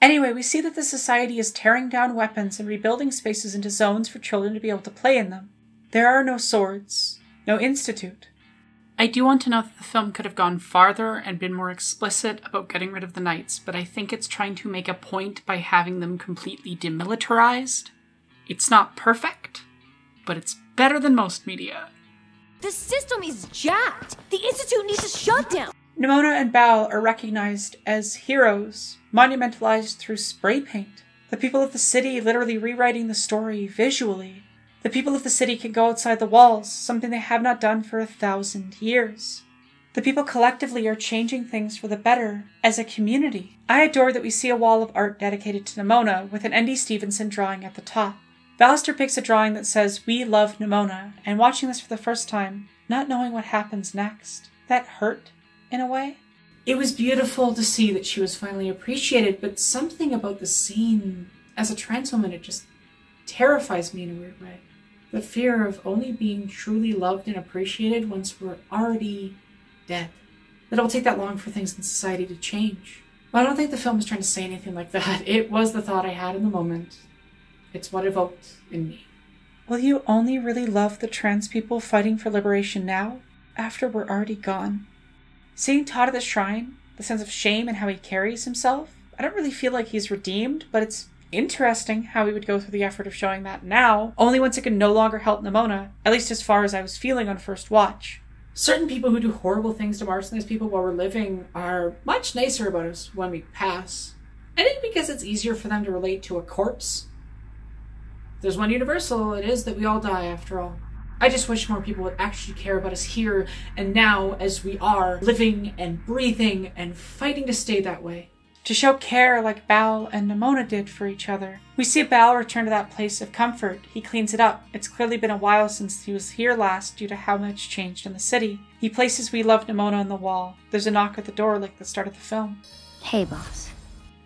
Anyway, we see that the society is tearing down weapons and rebuilding spaces into zones for children to be able to play in them. There are no swords, no institute. I do want to note that the film could have gone farther and been more explicit about getting rid of the knights, but I think it's trying to make a point by having them completely demilitarized. It's not perfect, but it's better than most media. The system is jacked! The Institute needs a shutdown! Nimona and Bal are recognized as heroes, monumentalized through spray paint. The people of the city literally rewriting the story visually. The people of the city can go outside the walls, something they have not done for 1,000 years. The people collectively are changing things for the better as a community. I adore that we see a wall of art dedicated to Nimona with an N.D. Stevenson drawing at the top. Ballister picks a drawing that says, "We love Nimona," and watching this for the first time, not knowing what happens next, that hurt, in a way. It was beautiful to see that she was finally appreciated, but something about the scene, as a trans woman, it just terrifies me in a weird way. The fear of only being truly loved and appreciated once we're already dead. That it'll take that long for things in society to change. Well, I don't think the film is trying to say anything like that. It was the thought I had in the moment. It's what evoked in me. Will you only really love the trans people fighting for liberation now, after we're already gone? Seeing Todd at the shrine, the sense of shame and how he carries himself, I don't really feel like he's redeemed, but it's interesting how he would go through the effort of showing that now, only once it can no longer help Nimona, at least as far as I was feeling on first watch. Certain people who do horrible things to marginalized people while we're living are much nicer about us when we pass. I think because it's easier for them to relate to a corpse There's one universal, it is that we all die after all. I just wish more people would actually care about us here and now as we are, living and breathing and fighting to stay that way. To show care like Bal and Nimona did for each other. We see Bal return to that place of comfort. He cleans it up. It's clearly been a while since he was here last due to how much changed in the city. He places We Love Nimona on the wall. There's a knock at the door like the start of the film. Hey, boss.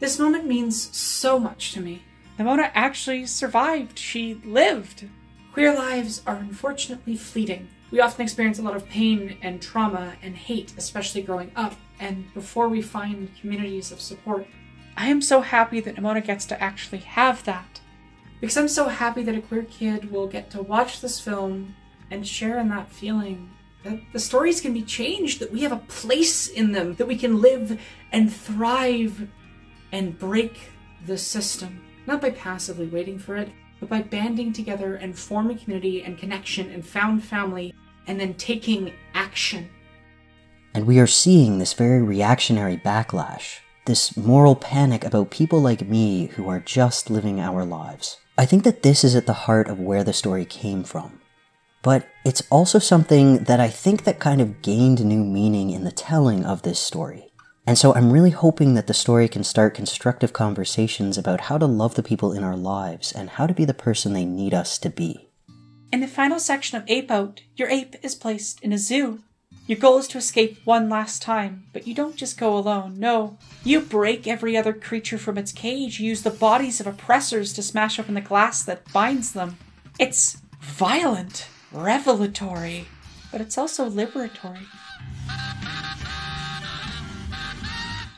This moment means so much to me. Nimona actually survived. She lived. Queer lives are unfortunately fleeting. We often experience a lot of pain and trauma and hate, especially growing up, and before we find communities of support. I am so happy that Nimona gets to actually have that. Because I'm so happy that a queer kid will get to watch this film and share in that feeling that the stories can be changed, that we have a place in them, that we can live and thrive and break the system. Not by passively waiting for it, but by banding together and forming community and connection and found family, and then taking action. And we are seeing this very reactionary backlash, this moral panic about people like me who are just living our lives. I think that this is at the heart of where the story came from. But it's also something that I think that kind of gained new meaning in the telling of this story. And so I'm really hoping that the story can start constructive conversations about how to love the people in our lives and how to be the person they need us to be. In the final section of Ape Out, your ape is placed in a zoo. Your goal is to escape one last time, but you don't just go alone, no. You break every other creature from its cage, you use the bodies of oppressors to smash open the glass that binds them. It's violent, revelatory, but it's also liberatory.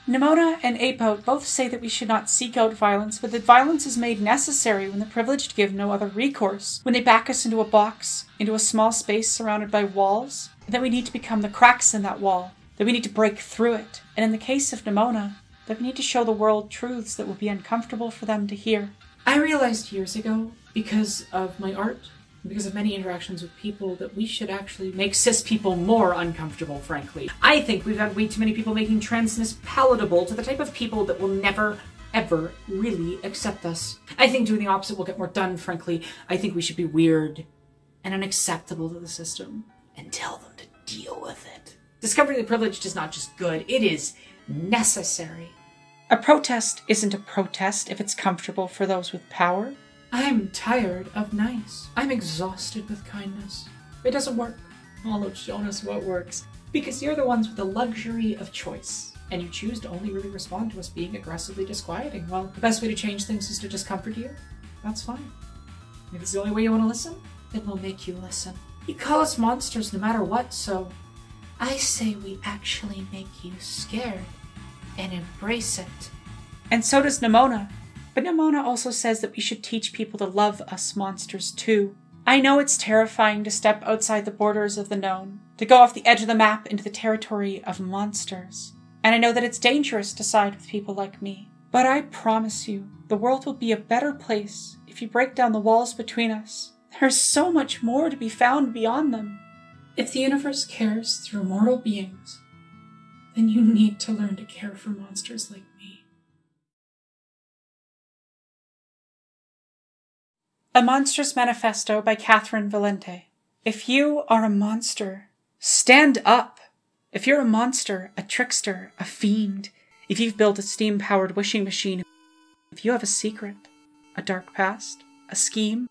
Nimona and Ape Out both say that we should not seek out violence, but that violence is made necessary when the privileged give no other recourse. When they back us into a box, into a small space surrounded by walls, and that we need to become the cracks in that wall, that we need to break through it. And in the case of Nimona, that we need to show the world truths that will be uncomfortable for them to hear. I realized years ago, because of my art, because of many interactions with people, that we should actually make cis people more uncomfortable, frankly. I think we've had way too many people making transness palatable to the type of people that will never, ever really accept us. I think doing the opposite will get more done, frankly. I think we should be weird and unacceptable to the system and tell them to deal with it. Discovering the privileged is not just good, it is necessary. A protest isn't a protest if it's comfortable for those with power. I'm tired of nice. I'm exhausted with kindness. It doesn't work. Although shown us what works. Because you're the ones with the luxury of choice. And you choose to only really respond to us being aggressively disquieting. Well, the best way to change things is to discomfort you. That's fine. If it's the only way you want to listen, then we'll make you listen. You call us monsters no matter what, so I say we actually make you scared and embrace it. And so does Nimona. But Nimona also says that we should teach people to love us monsters too. I know it's terrifying to step outside the borders of the known, to go off the edge of the map into the territory of monsters. And I know that it's dangerous to side with people like me. But I promise you, the world will be a better place if you break down the walls between us. There's so much more to be found beyond them. If the universe cares through mortal beings, then you need to learn to care for monsters like me. A Monstrous Manifesto by Catherine Valente. If you are a monster, stand up. If you're a monster, a trickster, a fiend, if you've built a steam-powered wishing machine, if you have a secret, a dark past, a scheme,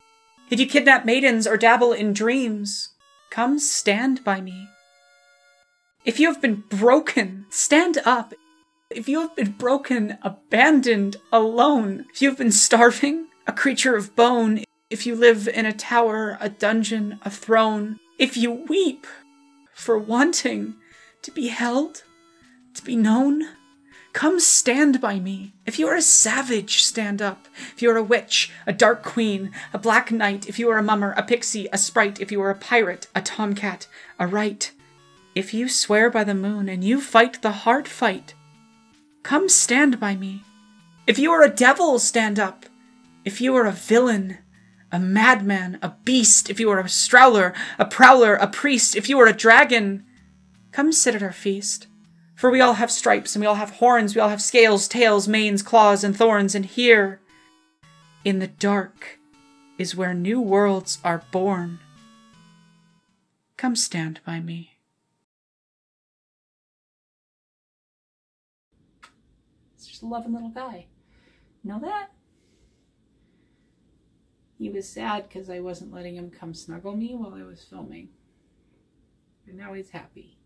if you kidnap maidens or dabble in dreams, come stand by me. If you have been broken, stand up. If you have been broken, abandoned, alone, if you have been starving, a creature of bone, if you live in a tower, a dungeon, a throne, if you weep for wanting to be held, to be known, come stand by me. If you are a savage, stand up. If you are a witch, a dark queen, a black knight, if you are a mummer, a pixie, a sprite, if you are a pirate, a tomcat, a right, if you swear by the moon and you fight the hard fight, come stand by me. If you are a devil, stand up. If you are a villain, a madman, a beast, if you are a strowler, a prowler, a priest, if you are a dragon, come sit at our feast. For we all have stripes, and we all have horns, we all have scales, tails, manes, claws, and thorns, and here, in the dark, is where new worlds are born. Come stand by me. He's just a loving little guy. Know that? He was sad because I wasn't letting him come snuggle me while I was filming. And now he's happy.